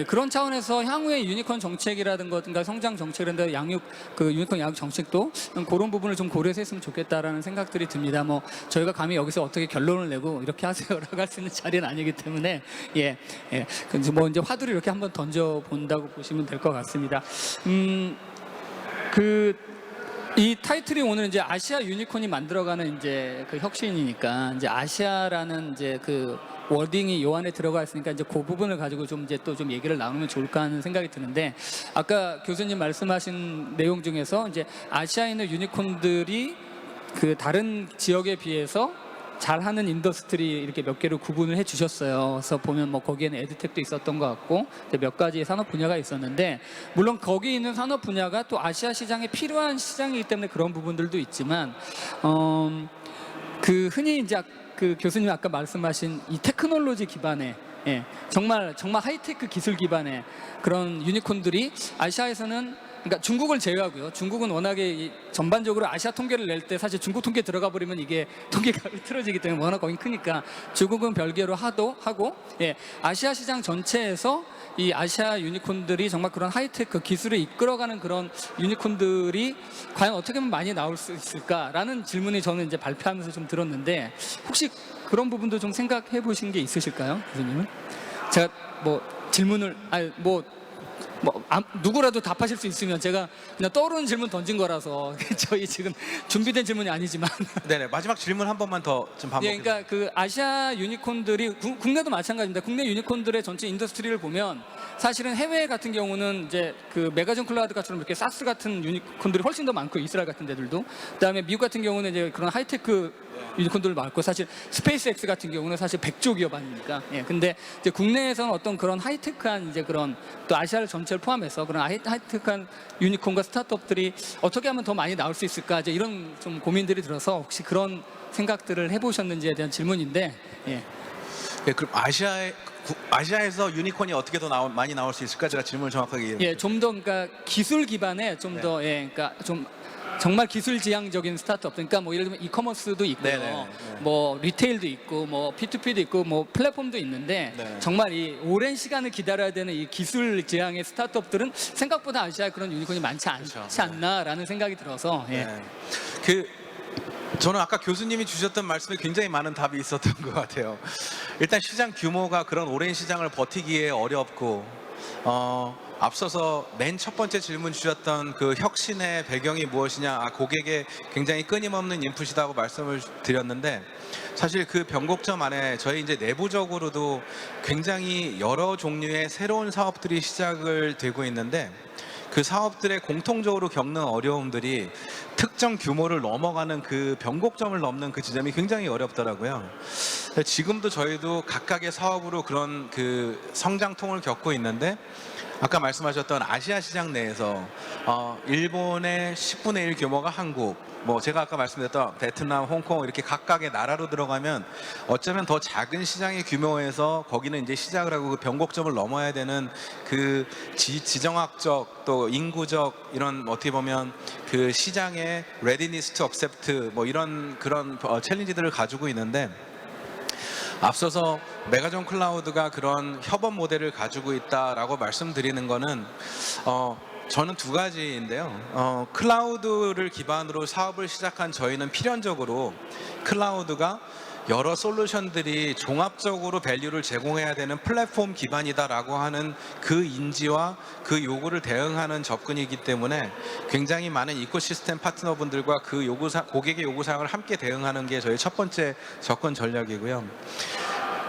C: 그런 차원에서 향후의 유니콘 정책이라든가 성장 정책이라든가 양육 그 유니콘 양육 정책도 그런 부분을 좀 고려해서 했으면 좋겠다라는 생각들이 듭니다. 뭐 저희가 감히 여기서 어떻게 결론을 내고 이렇게 하세요라고 할 수 있는 자리는 아니기 때문에 뭐 이제 화두를 이렇게 한번 던져 본다고 보시면 될 것 같습니다. 이 타이틀이 오늘 이제 아시아 유니콘이 만들어가는 이제 그 혁신이니까 이제 아시아라는 이제 그 워딩이 요 안에 들어가 있으니까 이제 그 부분을 가지고 좀 이제 또 좀 얘기를 나누면 좋을까 하는 생각이 드는데 아까 교수님 말씀하신 내용 중에서 이제 아시아에 있는 유니콘들이 그 다른 지역에 비해서 잘하는 인더스트리 이렇게 몇 개를 구분을 해주셨어요. 그래서 보면 뭐 거기에는 에듀텍도 있었던 것 같고 몇 가지 산업 분야가 있었는데 물론 거기 있는 산업 분야가 또 아시아 시장에 필요한 시장이기 때문에 그런 부분들도 있지만 그 흔히 이제 그 교수님 아까 말씀하신 이 테크놀로지 기반의 정말 하이테크 기술 기반의 그런 유니콘들이 아시아에서는 그러니까 중국을 제외하고요. 중국은 워낙에 전반적으로 아시아 통계를 낼 때 사실 중국 통계 들어가 버리면 이게 통계가 틀어지기 때문에 워낙 거긴 크니까 중국은 별개로 하고 아시아 시장 전체에서 이 아시아 유니콘들이 정말 그런 하이테크 기술을 이끌어가는 그런 유니콘들이 과연 어떻게 하면 많이 나올 수 있을까라는 질문이 저는 이제 발표하면서 좀 들었는데 혹시 그런 부분도 좀 생각해 보신 게 있으실까요, 교수님은? 제가 뭐 질문을 누구라도 답하실 수 있으면 제가 그냥 떠오르는 질문 던진 거라서 저희 지금 준비된 질문이 아니지만
D: 네네, 마지막 질문 한 번만 더 좀 반복해.
C: 그러니까 그 아시아 유니콘들이 국내도 마찬가지입니다. 국내 유니콘들의 전체 인더스트리를 보면 사실은 해외 같은 경우는 이제 그 메가존 클라우드처럼 이렇게 사스 같은 유니콘들이 훨씬 더 많고 이스라엘 같은 데들도 그다음에 미국 같은 경우는 이제 그런 하이테크 유니콘들 많고 사실 스페이스X 같은 경우는 사실 100조 기업 아닙니까? 근데 이제 국내에서는 어떤 그런 하이테크한 이제 그런 또 아시아를 전체를 포함해서 그런 하이테크한 유니콘과 스타트업들이 어떻게 하면 더 많이 나올 수 있을까 이제 이런 좀 고민들이 들어서 혹시 그런 생각들을 해보셨는지에 대한 질문인데.
D: 그럼 아시아에서 유니콘이 어떻게 더 많이 나올 수 있을까? 제가 질문을 정확하게
C: 좀 더 그러니까 기술 기반의 좀 더 그러니까 좀 정말 기술 지향적인 스타트업 그러니까 뭐 예를 들면 이커머스도 있고요. 뭐 리테일도 있고 뭐 P2P도 있고 뭐 플랫폼도 있는데 정말 이 오랜 시간을 기다려야 되는 이 기술 지향의 스타트업들은 생각보다 아시아에 그런 유니콘이 많지 않지 않나라는 생각이 들어서
D: 저는 아까 교수님이 주셨던 말씀에 굉장히 많은 답이 있었던 것 같아요. 일단 시장 규모가 그런 오랜 시장을 버티기에 어렵고 앞서서 맨 첫 번째 질문 주셨던 그 혁신의 배경이 무엇이냐, 고객의 굉장히 끊임없는 인풋이라고 말씀을 드렸는데 사실 그 변곡점 안에 저희 이제 내부적으로도 굉장히 여러 종류의 새로운 사업들이 시작을 되고 있는데 그 사업들의 공통적으로 겪는 어려움들이 특정 규모를 넘어가는 그 변곡점을 넘는 그 지점이 굉장히 어렵더라고요. 지금도 저희도 각각의 사업으로 그런 그 성장통을 겪고 있는데, 아까 말씀하셨던 아시아 시장 내에서 일본의 10분의 1 규모가 한국, 뭐 제가 아까 말씀드렸던 베트남, 홍콩 이렇게 각각의 나라로 들어가면 어쩌면 더 작은 시장의 규모에서 거기는 이제 시작을 하고 그 변곡점을 넘어야 되는 그 지정학적 또 인구적 이런 어떻게 보면 그 시장의 readiness to accept 뭐 이런 그런 챌린지들을 가지고 있는데, 앞서서 메가존 클라우드가 그런 협업 모델을 가지고 있다라고 말씀드리는 거는 저는 두 가지인데요. 클라우드를 기반으로 사업을 시작한 저희는 필연적으로 클라우드가 여러 솔루션들이 종합적으로 밸류를 제공해야 되는 플랫폼 기반이다라고 하는 그 인지와 그 요구를 대응하는 접근이기 때문에 굉장히 많은 이코시스템 파트너분들과 그 고객의 요구사항을 함께 대응하는 게 저희 첫 번째 접근 전략이고요.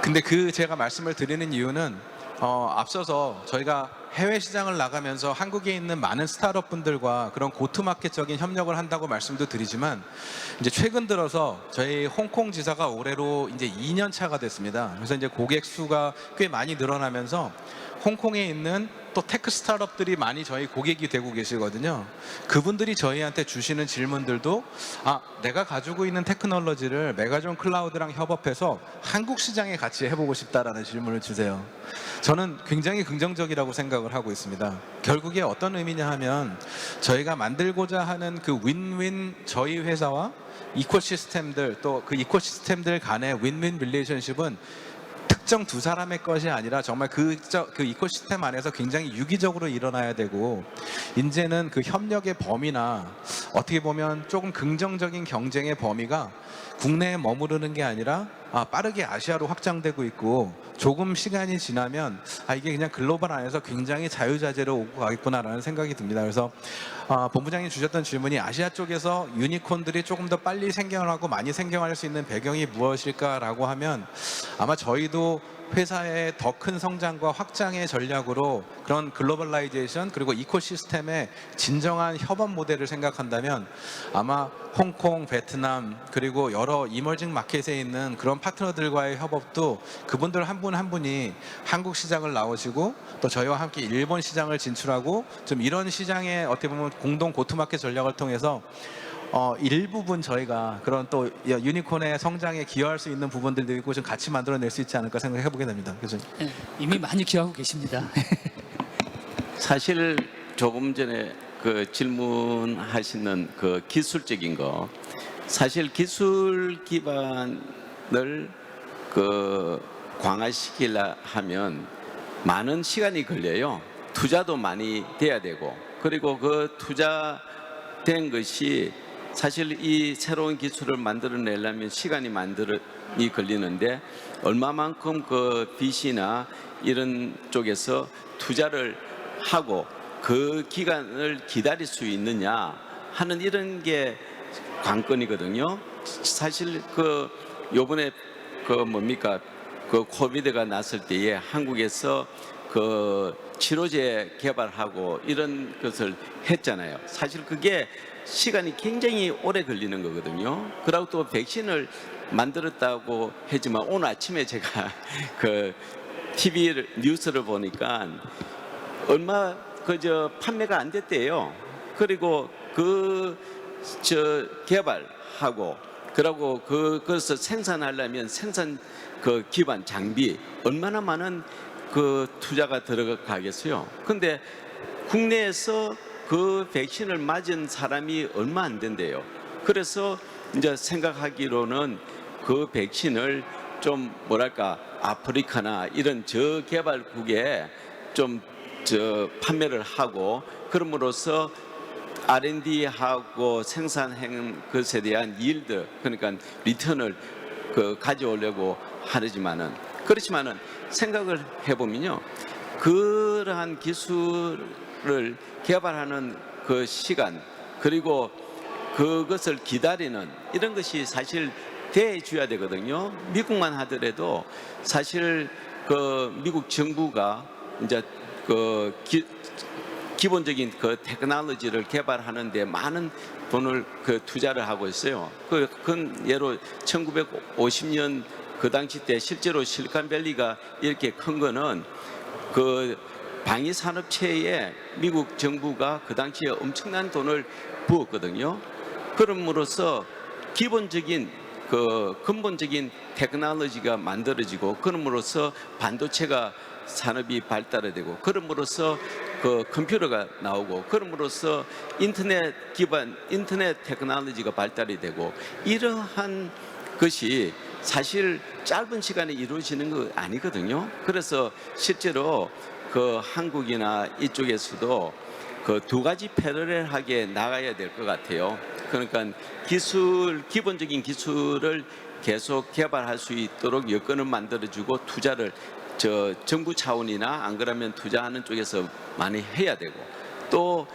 D: 근데 제가 말씀을 드리는 이유는 앞서서 저희가 해외 시장을 나가면서 한국에 있는 많은 스타트업 분들과 그런 고투마켓적인 협력을 한다고 말씀도 드리지만, 이제 최근 들어서 저희 홍콩 지사가 올해로 이제 2년 차가 됐습니다. 그래서 이제 고객 수가 꽤 많이 늘어나면서 홍콩에 있는 또 테크 스타트업들이 많이 저희 고객이 되고 계시거든요. 그분들이 저희한테 주시는 질문들도 내가 가지고 있는 테크놀로지를 메가존 클라우드랑 협업해서 한국 시장에 같이 해보고 싶다라는 질문을 주세요. 저는 굉장히 긍정적이라고 생각을 하고 있습니다. 결국에 어떤 의미냐 하면 저희가 만들고자 하는 그 윈윈, 저희 회사와 이코시스템들 또 그 이코시스템들 간의 윈윈 릴레이션십은 특정 두 사람의 것이 아니라 정말 그 이코시스템 안에서 굉장히 유기적으로 일어나야 되고, 이제는 그 협력의 범위나 어떻게 보면 조금 긍정적인 경쟁의 범위가 국내에 머무르는 게 아니라 빠르게 아시아로 확장되고 있고, 조금 시간이 지나면 이게 그냥 글로벌 안에서 굉장히 자유자재로 오고 가겠구나라는 생각이 듭니다. 그래서 본부장님 주셨던 질문이 아시아 쪽에서 유니콘들이 조금 더 빨리 생겨나고 많이 생겨날 수 있는 배경이 무엇일까라고 하면, 아마 저희도 회사의 더 큰 성장과 확장의 전략으로 그런 글로벌라이제이션 그리고 이코시스템의 진정한 협업 모델을 생각한다면 아마 홍콩, 베트남 그리고 여러 이머징 마켓에 있는 그런 파트너들과의 협업도 그분들 한 분 한 분이 한국 시장을 나오시고 또 저희와 함께 일본 시장을 진출하고 좀 이런 시장의 어떻게 보면 공동 고투마켓 전략을 통해서 일부분 저희가 그런 또 유니콘의 성장에 기여할 수 있는 부분들도 있고 좀 같이 만들어낼 수 있지 않을까 생각해 보게 됩니다. 그래서
C: 네, 이미 많이 기여하고 계십니다.
B: 사실 조금 전에 그 질문하시는 그 기술적인 거, 사실 기술 기반을 그 강화시키려 하면 많은 시간이 걸려요. 투자도 많이 돼야 되고, 그리고 그 투자된 것이 사실 이 새로운 기술을 만들어내려면 시간이 걸리는데, 얼마만큼 그 VC나 이런 쪽에서 투자를 하고 그 기간을 기다릴 수 있느냐 하는 이런 게 관건이거든요. 사실 그 요번에 그 코비드가 났을 때에 한국에서 그 치료제 개발하고 이런 것을 했잖아요. 사실 그게 시간이 굉장히 오래 걸리는 거거든요. 그리고 또 백신을 만들었다고 했지만 오늘 아침에 제가 그 TV 뉴스를 보니까 얼마 판매가 안 됐대요. 그리고 개발하고 그러고 그것을 생산하려면 생산 그 기반 장비 얼마나 많은 그 투자가 들어가겠어요. 근데 국내에서 그 백신을 맞은 사람이 얼마 안 된대요. 그래서 이제 생각하기로는 그 백신을 좀 아프리카나 이런 저개발국에 좀 판매를 하고, 그럼으로써 R&D하고 생산한 것에 대한 일드, 그러니까 리턴을 가져오려고 그렇지만은 생각을 해보면요, 그러한 기술을 개발하는 그 시간 그리고 그것을 기다리는 이런 것이 사실 대줘야 되거든요. 미국만 하더라도 사실 미국 정부가 이제 기본적인 테크놀로지를 개발하는데 많은 돈을 투자를 하고 있어요. 그건 예로 1950년 그 당시 때 실제로 실리콘밸리가 이렇게 큰 거는 그 방위 산업체에 미국 정부가 그 당시에 엄청난 돈을 부었거든요. 그럼으로써 기본적인 그 근본적인 테크놀로지가 만들어지고, 그럼으로써 반도체가 산업이 발달이 되고, 그럼으로써 그 컴퓨터가 나오고, 그럼으로써 인터넷 기반 인터넷 테크놀로지가 발달이 되고, 이러한 것이 사실 짧은 시간에 이루어지는 거 아니거든요. 그래서 실제로 그 한국이나 이쪽에서도 그 두 가지 패러렐하게 나가야 될 것 같아요. 그러니까 기본적인 기술을 계속 개발할 수 있도록 여건을 만들어주고, 투자를 정부 차원이나 안 그러면 투자하는 쪽에서 많이 해야 되고, 또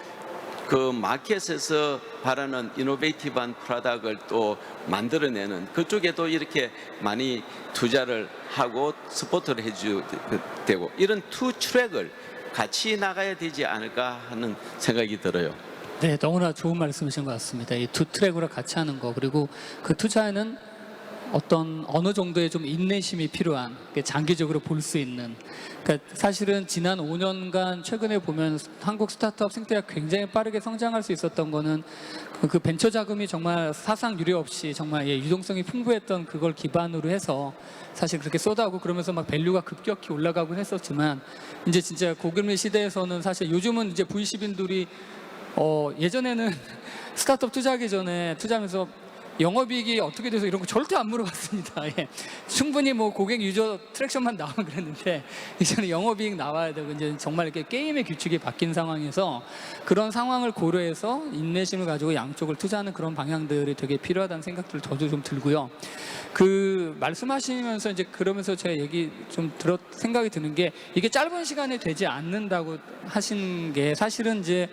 B: 그 마켓에서 바라는 이노베이티브한 프로덕트를 또 만들어내는 그쪽에도 이렇게 많이 투자를 하고 스포트를 해줘야 되고, 이런 투 트랙을 같이 나가야 되지 않을까 하는 생각이 들어요.
C: 네, 너무나 좋은 말씀이신 것 같습니다. 이 두 트랙으로 같이 하는 거, 그리고 그 투자에는 어느 정도의 좀 인내심이 필요한, 장기적으로 볼 수 있는. 그러니까 사실은 지난 5년간 최근에 보면 한국 스타트업 생태계가 굉장히 빠르게 성장할 수 있었던 거는 그 벤처 자금이 정말 사상 유례 없이 정말 유동성이 풍부했던 그걸 기반으로 해서 사실 그렇게 쏟아오고, 그러면서 막 밸류가 급격히 올라가곤 했었지만, 이제 진짜 고금리 시대에서는 사실 요즘은 이제 V10인들이 예전에는 스타트업 투자하기 전에 투자하면서 영업이익이 어떻게 돼서 이런 거 절대 안 물어봤습니다. 예. 충분히 뭐 고객 유저 트랙션만 나오면 그랬는데, 이제는 영업이익 나와야 되고, 이제 정말 이렇게 게임의 규칙이 바뀐 상황에서 그런 상황을 고려해서 인내심을 가지고 양쪽을 투자하는 그런 방향들이 되게 필요하다는 생각들 저도 좀 들고요. 그 말씀하시면서 이제 그러면서 제 얘기 좀 생각이 드는 게, 이게 짧은 시간에 되지 않는다고 하신 게 사실은 이제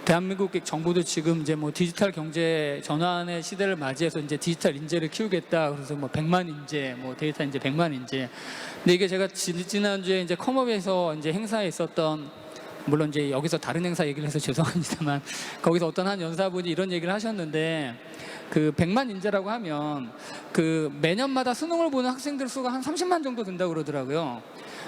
C: 대한민국 정부도 지금 이제 뭐 디지털 경제 전환의 시대를 맞이해서 이제 디지털 인재를 키우겠다. 그래서 뭐 100만 인재, 뭐 데이터 인재 100만 인재. 근데 이게 제가 지난주에 이제 컴업에서 이제 행사에 있었던, 물론 이제 여기서 다른 행사 얘기를 해서 죄송합니다만, 거기서 어떤 한 연사분이 이런 얘기를 하셨는데, 그 100만 인재라고 하면 그 매년마다 수능을 보는 학생들 수가 한 30만 정도 된다고 그러더라고요.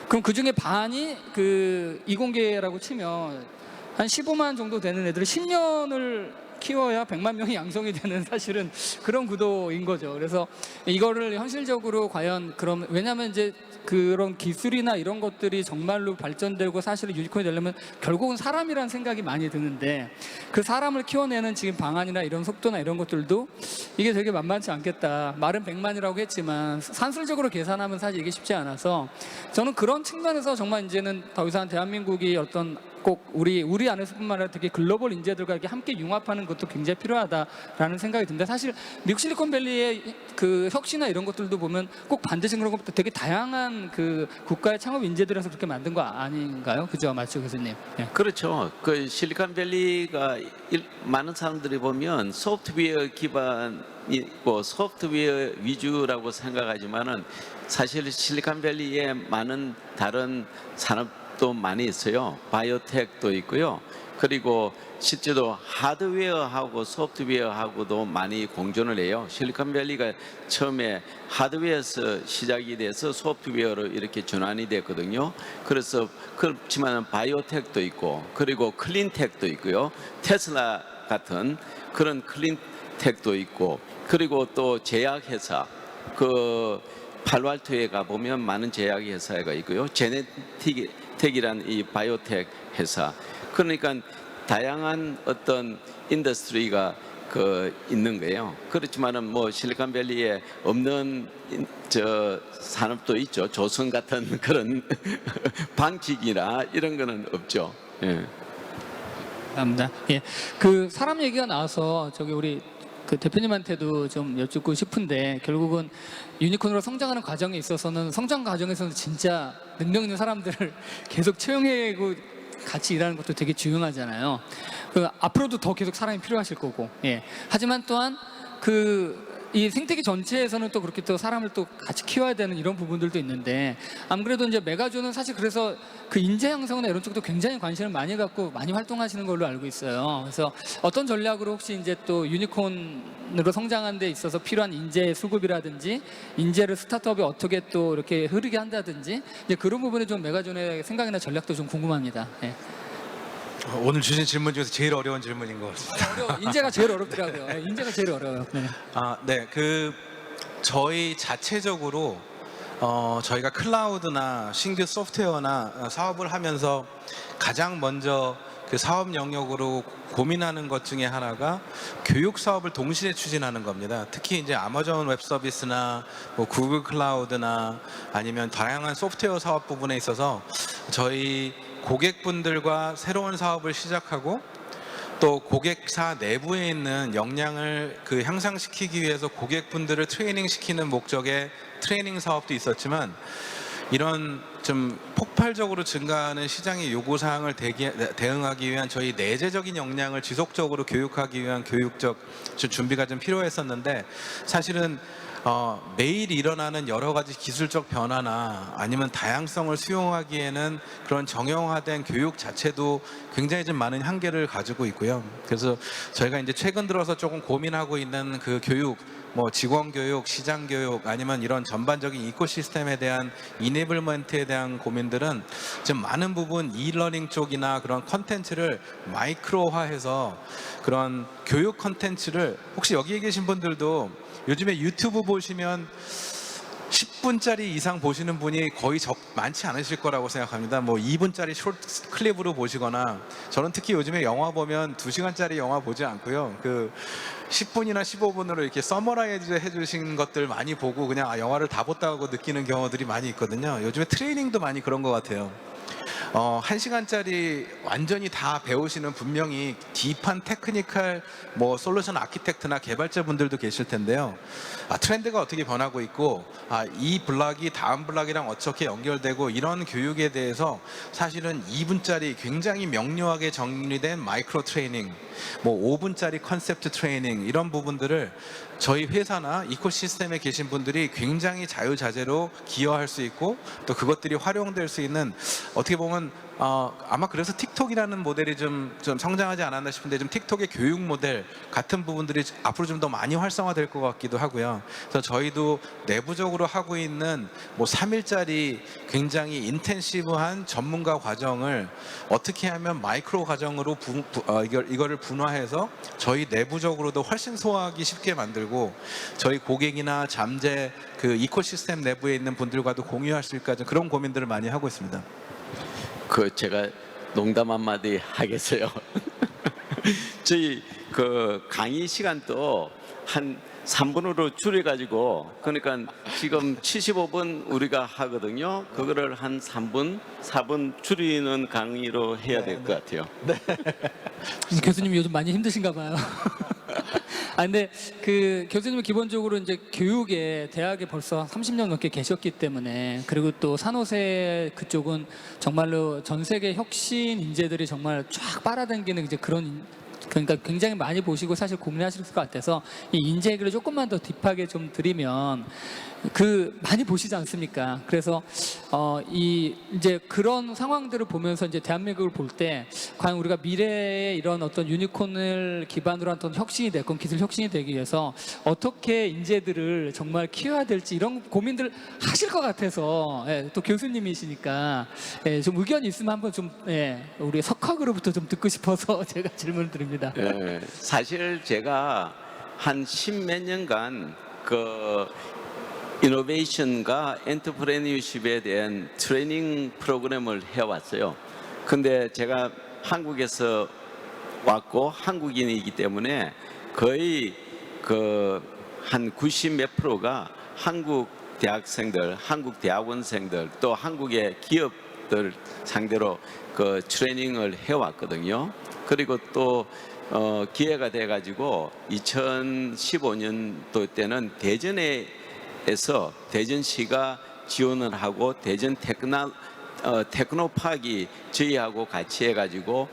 C: 그럼 그 중에 반이 그 이공계라고 치면 한 15만 정도 되는 애들을 10년을 키워야 100만 명이 양성이 되는, 사실은 그런 구도인 거죠. 그래서 이거를 현실적으로 과연, 그럼 왜냐하면 이제 그런 기술이나 이런 것들이 정말로 발전되고 사실은 유니콘이 되려면 결국은 사람이라는 생각이 많이 드는데, 그 사람을 키워내는 지금 방안이나 이런 속도나 이런 것들도 이게 되게 만만치 않겠다. 말은 100만이라고 했지만 산술적으로 계산하면 사실 이게 쉽지 않아서, 저는 그런 측면에서 정말 이제는 더 이상 대한민국이 어떤 꼭 우리 안에서뿐만 아니라 되게 글로벌 인재들과 이렇게 함께 융합하는 것도 굉장히 필요하다라는 생각이 듭니다. 사실 미국 실리콘밸리의 그 혁신이나 이런 것들도 보면 꼭 반드시 그런 것부터 되게 다양한 그 국가의 창업 인재들에서 그렇게 만든 거 아닌가요? 그죠, 맞죠, 교수님? 예.
B: 그렇죠. 그 실리콘밸리가 많은 사람들이 보면 소프트웨어 기반이고 소프트웨어 위주라고 생각하지만은, 사실 실리콘밸리에 많은 다른 산업도 많이 있어요. 바이오텍도 있고요. 그리고 실제로 하드웨어하고 소프트웨어하고도 많이 공존을 해요. 실리콘밸리가 처음에 하드웨어에서 시작이 돼서 소프트웨어로 이렇게 전환이 됐거든요. 그래서 그렇지만 바이오텍도 있고, 그리고 클린텍도 있고요. 테슬라 같은 그런 클린텍도 있고, 그리고 또 제약회사, 그 팔로알토에 가보면 많은 제약회사가 있고요. 제네틱이란 이 바이오텍 회사. 그러니까 다양한 어떤 인더스트리가 있는 거예요. 그렇지만은 뭐 실리콘밸리에 없는 산업도 있죠. 조선 같은 그런 방식이나 이런 거는 없죠. 예.
C: 감사합니다. 예, 그 사람 얘기가 나와서 저기 우리 그 대표님한테도 좀 여쭙고 싶은데, 결국은 유니콘으로 성장하는 과정에 있어서는, 성장 과정에서는 진짜 능력 있는 사람들을 계속 채용하고 같이 일하는 것도 되게 중요하잖아요. 그 앞으로도 더 계속 사람이 필요하실 거고, 예. 하지만 또한 그 이 생태계 전체에서는 또 그렇게 또 사람을 또 같이 키워야 되는 이런 부분들도 있는데, 안 그래도 이제 메가존은 사실 그래서 그 인재 양성이나 이런 쪽도 굉장히 관심을 많이 갖고 많이 활동하시는 걸로 알고 있어요. 그래서 어떤 전략으로 혹시 이제 또 유니콘으로 성장하는 데 있어서 필요한 인재 수급이라든지 인재를 스타트업에 어떻게 또 이렇게 흐르게 한다든지 이제 그런 부분에 좀 메가존의 생각이나 전략도 좀 궁금합니다. 예.
D: 오늘 주신 질문 중에서 제일 어려운 질문인 것 같습니다.
C: 인재가 제일 어렵더라고요. 예, 인재가 제일 어려워요. 네.
D: 네, 저희 자체적으로 저희가 클라우드나 신규 소프트웨어나 사업을 하면서 가장 먼저 그 사업 영역으로 고민하는 것 중에 하나가 교육 사업을 동시에 추진하는 겁니다. 특히 이제 아마존 웹 서비스나 뭐 구글 클라우드나 아니면 다양한 소프트웨어 사업 부분에 있어서 저희 고객분들과 새로운 사업을 시작하고 또 고객사 내부에 있는 역량을 향상시키기 위해서 고객분들을 트레이닝 시키는 목적의 트레이닝 사업도 있었지만, 이런 좀 폭발적으로 증가하는 시장의 요구사항을 대응하기 위한 저희 내재적인 역량을 지속적으로 교육하기 위한 교육적 준비가 좀 필요했었는데, 사실은 매일 일어나는 여러 가지 기술적 변화나 아니면 다양성을 수용하기에는 그런 정형화된 교육 자체도 굉장히 좀 많은 한계를 가지고 있고요. 그래서 저희가 이제 최근 들어서 조금 고민하고 있는 그 교육, 뭐 직원 교육, 시장 교육, 아니면 이런 전반적인 이코시스템에 대한 이네블먼트에 대한 고민들은 좀 많은 부분 이러닝 쪽이나 그런 컨텐츠를 마이크로화해서 그런 교육 컨텐츠를, 혹시 여기에 계신 분들도 요즘에 유튜브 보시면 10분짜리 이상 보시는 분이 거의 많지 않으실 거라고 생각합니다. 뭐 2분짜리 숏 클립으로 보시거나, 저는 특히 요즘에 영화 보면 2시간짜리 영화 보지 않고요. 10분이나 15분으로 이렇게 서머라이즈 해주신 것들 많이 보고 그냥 영화를 다 봤다고 느끼는 경우들이 많이 있거든요. 요즘에 트레이닝도 많이 그런 것 같아요. 1시간짜리 완전히 다 배우시는 분명히 딥한 테크니컬 뭐 솔루션 아키텍트나 개발자분들도 계실 텐데요. 트렌드가 어떻게 변하고 있고 이 블락이 다음 블락이랑 어떻게 연결되고, 이런 교육에 대해서 사실은 2분짜리 굉장히 명료하게 정리된 마이크로 트레이닝, 뭐 5분짜리 컨셉트 트레이닝, 이런 부분들을 저희 회사나 이코시스템에 계신 분들이 굉장히 자유자재로 기여할 수 있고, 또 그것들이 활용될 수 있는, 어떻게 보면 아마 그래서 틱톡이라는 모델이 좀 성장하지 않았나 싶은데, 좀 틱톡의 교육 모델 같은 부분들이 앞으로 좀 더 많이 활성화될 것 같기도 하고요. 그래서 저희도 내부적으로 하고 있는 뭐 3일짜리 굉장히 인텐시브한 전문가 과정을 어떻게 하면 마이크로 과정으로 이거를 분화해서 저희 내부적으로도 훨씬 소화하기 쉽게 만들고, 저희 고객이나 잠재 그 이코시스템 내부에 있는 분들과도 공유할 수 있을까, 그런 고민들을 많이 하고 있습니다.
B: 제가 농담 한마디 하겠어요. 저희 강의 시간도 한 3분으로 줄여가지고, 그러니까 지금 75분 우리가 하거든요. 그거를 한 3분, 4분 줄이는 강의로 해야 될 것 같아요.
C: 교수님이 요즘 많이 힘드신가 봐요. 근데 교수님은 기본적으로 이제 교육에 대학에 벌써 30년 넘게 계셨기 때문에, 그리고 또 산호세 그쪽은 정말로 전 세계 혁신 인재들이 정말 쫙 빨아당기는 이제 그러니까 굉장히 많이 보시고 사실 고민하실 것 같아서, 이 인재 얘기를 조금만 더 딥하게 좀 드리면, 많이 보시지 않습니까? 그래서 이제 그런 상황들을 보면서 이제 대한민국을 볼 때 과연 우리가 미래의 이런 어떤 유니콘을 기반으로 한 어떤 혁신이 됐건 기술 혁신이 되기 위해서 어떻게 인재들을 정말 키워야 될지, 이런 고민들 하실 것 같아서, 또 교수님이시니까 좀 의견이 있으면 한번 좀 우리 석학으로부터 좀 듣고 싶어서 제가 질문을 드립니다.
B: 사실 제가 한 10몇 년간 이노베이션과 엔터프레니어십에 대한 트레이닝 프로그램을 해왔어요. 근데 제가 한국에서 왔고 한국인이기 때문에 거의 한 90 몇 프로가 한국 대학생들, 한국 대학원생들, 또 한국의 기업들 상대로 트레이닝을 해왔거든요. 그리고 또 기회가 돼가지고 2015년도 때는 대전시가 지원을 하고 대전 테크노파크이 저희하고 같이 해가지고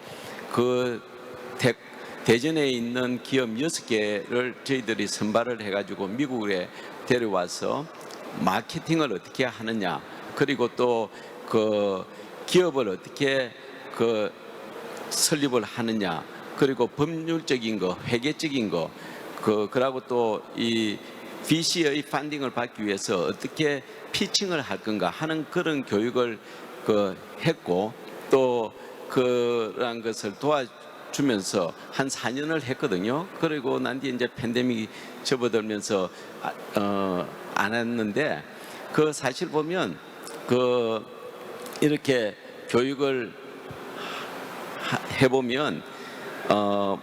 B: 대전에 있는 기업 6개를 저희들이 선발을 해가지고 미국에 데려와서 마케팅을 어떻게 하느냐, 그리고 또 그 기업을 어떻게 그 설립을 하느냐, 그리고 법률적인 거, 회계적인 거, 그러고 또 이 VC의 펀딩을 받기 위해서 어떻게 피칭을 할 건가 하는 그런 교육을 했고, 또 그런 것을 도와주면서 한 4년을 했거든요. 그리고 난 뒤에 이제 팬데믹이 접어들면서 안 했는데, 그 사실 보면 이렇게 교육을 해보면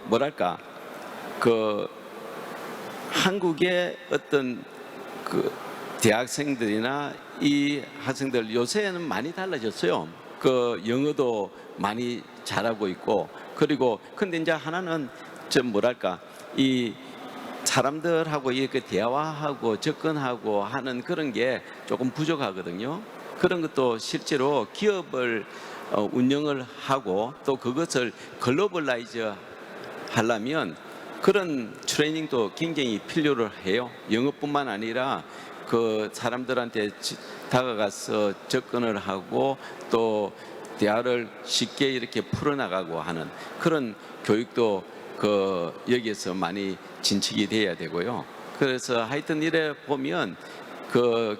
B: 뭐랄까, 한국의 어떤 대학생들이나 이 학생들 요새는 많이 달라졌어요. 영어도 많이 잘하고 있고, 그리고 근데 이제 하나는 좀 뭐랄까, 이 사람들하고 이렇게 대화하고 접근하고 하는 그런 게 조금 부족하거든요. 그런 것도 실제로 기업을 운영을 하고 또 그것을 글로벌라이즈 하려면 그런 트레이닝도 굉장히 필요를 해요. 영어뿐만 아니라 그 사람들한테 다가가서 접근을 하고 또 대화를 쉽게 이렇게 풀어나가고 하는 그런 교육도 여기에서 많이 진척이 돼야 되고요. 그래서 하여튼 이래 보면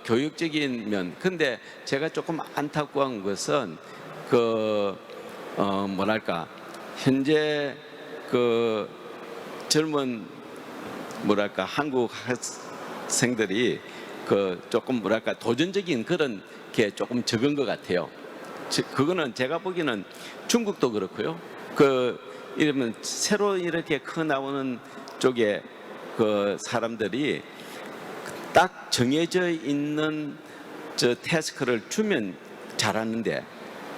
B: 교육적인 면, 근데 제가 조금 안타까운 것은 뭐랄까, 현재 젊은 뭐랄까 한국 학생들이 조금 뭐랄까 도전적인 그런 게 조금 적은 것 같아요. 그거는 제가 보기에는 중국도 그렇고요. 이러면 새로 이렇게 커 나오는 쪽에 사람들이 딱 정해져 있는 태스크를 주면 잘하는데,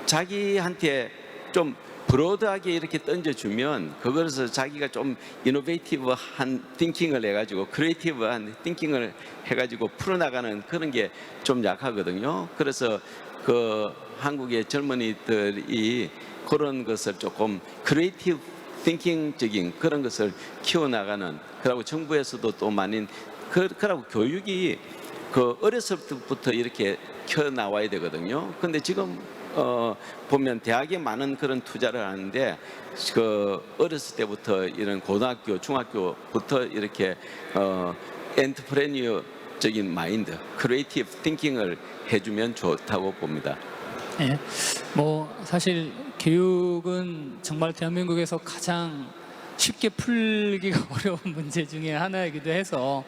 B: 자기한테 좀 브로드하게 이렇게 던져주면 그것에서 자기가 좀 이노베이티브한 띵킹을 해가지고 크리에이티브한 띵킹을 해가지고 풀어나가는 그런 게 좀 약하거든요. 그래서 한국의 젊은이들이 그런 것을 조금 크리에이티브 띵킹적인 그런 것을 키워나가는, 그리고 정부에서도 또 많이 그러고 교육이 어렸을 때부터 이렇게 켜 나와야 되거든요. 근데 지금 보면 대학에 많은 그런 투자를 하는데 어렸을 때부터 이런 고등학교, 중학교부터 이렇게 엔터프레니어적인 마인드, 크리에이티브 띵킹을 해주면 좋다고 봅니다.
C: 네, 뭐 사실 교육은 정말 대한민국에서 가장 쉽게 풀기가 어려운 문제 중에 하나이기도 해서,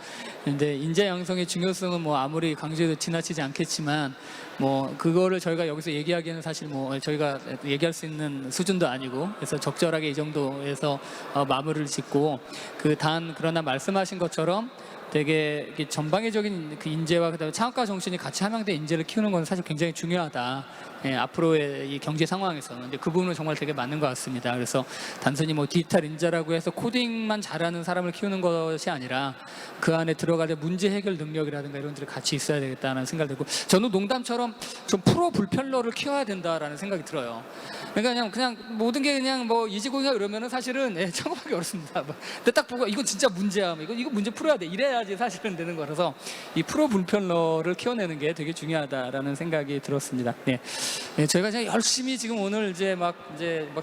C: 근데 인재 양성의 중요성은 뭐 아무리 강조해도 지나치지 않겠지만, 뭐 그거를 저희가 여기서 얘기하기에는 사실 뭐 저희가 얘기할 수 있는 수준도 아니고, 그래서 적절하게 이 정도에서 마무리를 짓고, 그러나 말씀하신 것처럼 되게 전방위적인 인재와 그다음에 창업가 정신이 같이 함양된 인재를 키우는 건 사실 굉장히 중요하다. 예, 앞으로의 이 경제 상황에서는 근데 그 부분은 정말 되게 맞는 것 같습니다. 그래서 단순히 뭐 디지털 인재라고 해서 코딩만 잘하는 사람을 키우는 것이 아니라 그 안에 들어갈 문제 해결 능력이라든가 이런 것들이 같이 있어야 되겠다는 생각이 들고, 저는 농담처럼 좀 프로 불편러를 키워야 된다라는 생각이 들어요. 그러니까 그냥 모든 게 그냥 뭐 이지공이가 이러면은 사실은 창업하기 어렵습니다. 근데 딱 보고 이건 진짜 문제야, 이거 문제 풀어야 돼, 이래야지 사실은 되는 거라서 이 프로 불편러를 키워내는 게 되게 중요하다라는 생각이 들었습니다. 네. 네, 저희가 그냥 열심히 지금 오늘 이제 막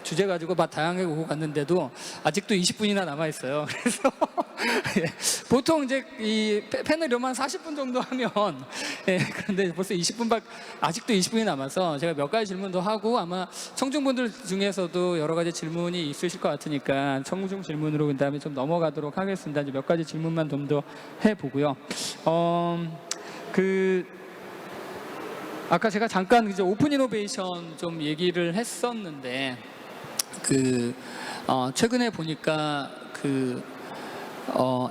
C: 주제 가지고 막 다양하게 오고 갔는데도 아직도 20분이나 남아 있어요. 그래서 보통 이제 이 패널 이러면 40분 정도 하면, 그런데 벌써 20분밖에 아직도 20분이 남아서 제가 몇 가지 질문도 하고, 아마 청중분들 중에서도 여러 가지 질문이 있으실 것 같으니까 청중 질문으로 그다음에 좀 넘어가도록 하겠습니다. 이제 몇 가지 질문만 좀 더 해보고요. 아까 제가 잠깐 이제 오픈 이노베이션 좀 얘기를 했었는데, 최근에 보니까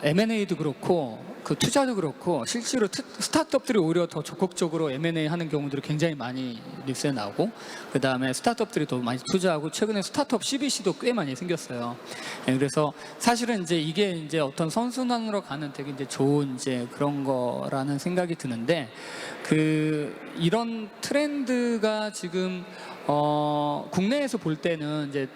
C: M&A도 그렇고 투자도 그렇고 실제로 스타트업들이 오히려 더 적극적으로 M&A 하는 경우들이 굉장히 많이 뉴스에 나오고, 그 다음에 스타트업들이 더 많이 투자하고, 최근에 스타트업 CBC도 꽤 많이 생겼어요. 그래서 사실은 이제 이게 이제 어떤 선순환으로 가는 되게 이제 좋은 이제 그런 거라는 생각이 드는데, 이런 트렌드가 지금 국내에서 볼 때는 이제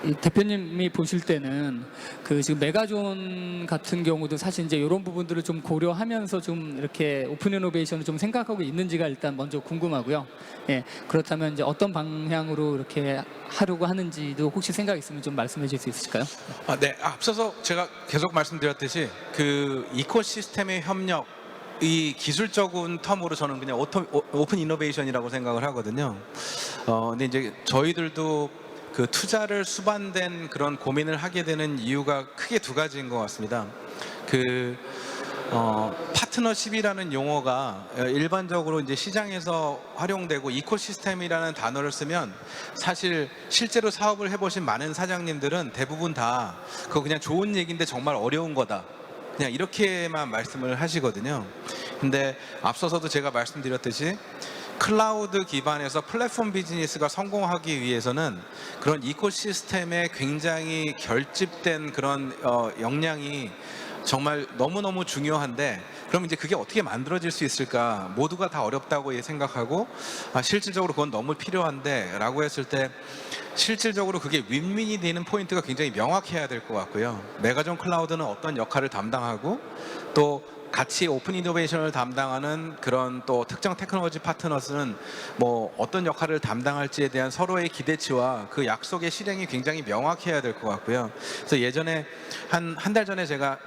C: 이 대표님이 보실 때는 그 지금 메가존 같은 경우도 사실 이제 이런 부분들을 좀 고려하면서 좀 이렇게 오픈 이노베이션을 좀 생각하고 있는지가 일단 먼저 궁금하고요. 예, 그렇다면 이제 어떤 방향으로 이렇게 하려고 하는지도 혹시 생각 있으면 좀 말씀해 주실 수 있으실까요?
D: 네, 앞서서 제가 계속 말씀드렸듯이 그 이코시스템의 협력, 이 기술적인 텀으로 저는 그냥 오픈 이노베이션이라고 생각을 하거든요. 근데 이제 저희들도 그 투자를 수반된 그런 고민을 하게 되는 이유가 크게 두 가지인 것 같습니다. 그 파트너십이라는 용어가 일반적으로 이제 시장에서 활용되고 이코시스템이라는 단어를 쓰면 사실 실제로 사업을 해보신 많은 사장님들은 대부분 다 그거 그냥 좋은 얘기인데 정말 어려운 거다, 그냥 이렇게만 말씀을 하시거든요. 근데 앞서서도 제가 말씀드렸듯이 클라우드 기반에서 플랫폼 비즈니스가 성공하기 위해서는 그런 이코시스템에 굉장히 결집된 그런 역량이 정말 너무너무 중요한데, 그럼 이제 그게 어떻게 만들어질 수 있을까? 모두가 다 어렵다고 생각하고 실질적으로 그건 너무 필요한데 라고 했을 때 실질적으로 그게 윈윈이 되는 포인트가 굉장히 명확해야 될 것 같고요. 메가존 클라우드는 어떤 역할을 담당하고 또 같이 오픈 이노베이션을 담당하는 그런 또 특정 테크놀로지 파트너스는 뭐 어떤 역할을 담당할지에 대한 서로의 기대치와 그 약속의 실행이 굉장히 명확해야 될 것 같고요. 그래서 예전에 한 달 전에 제가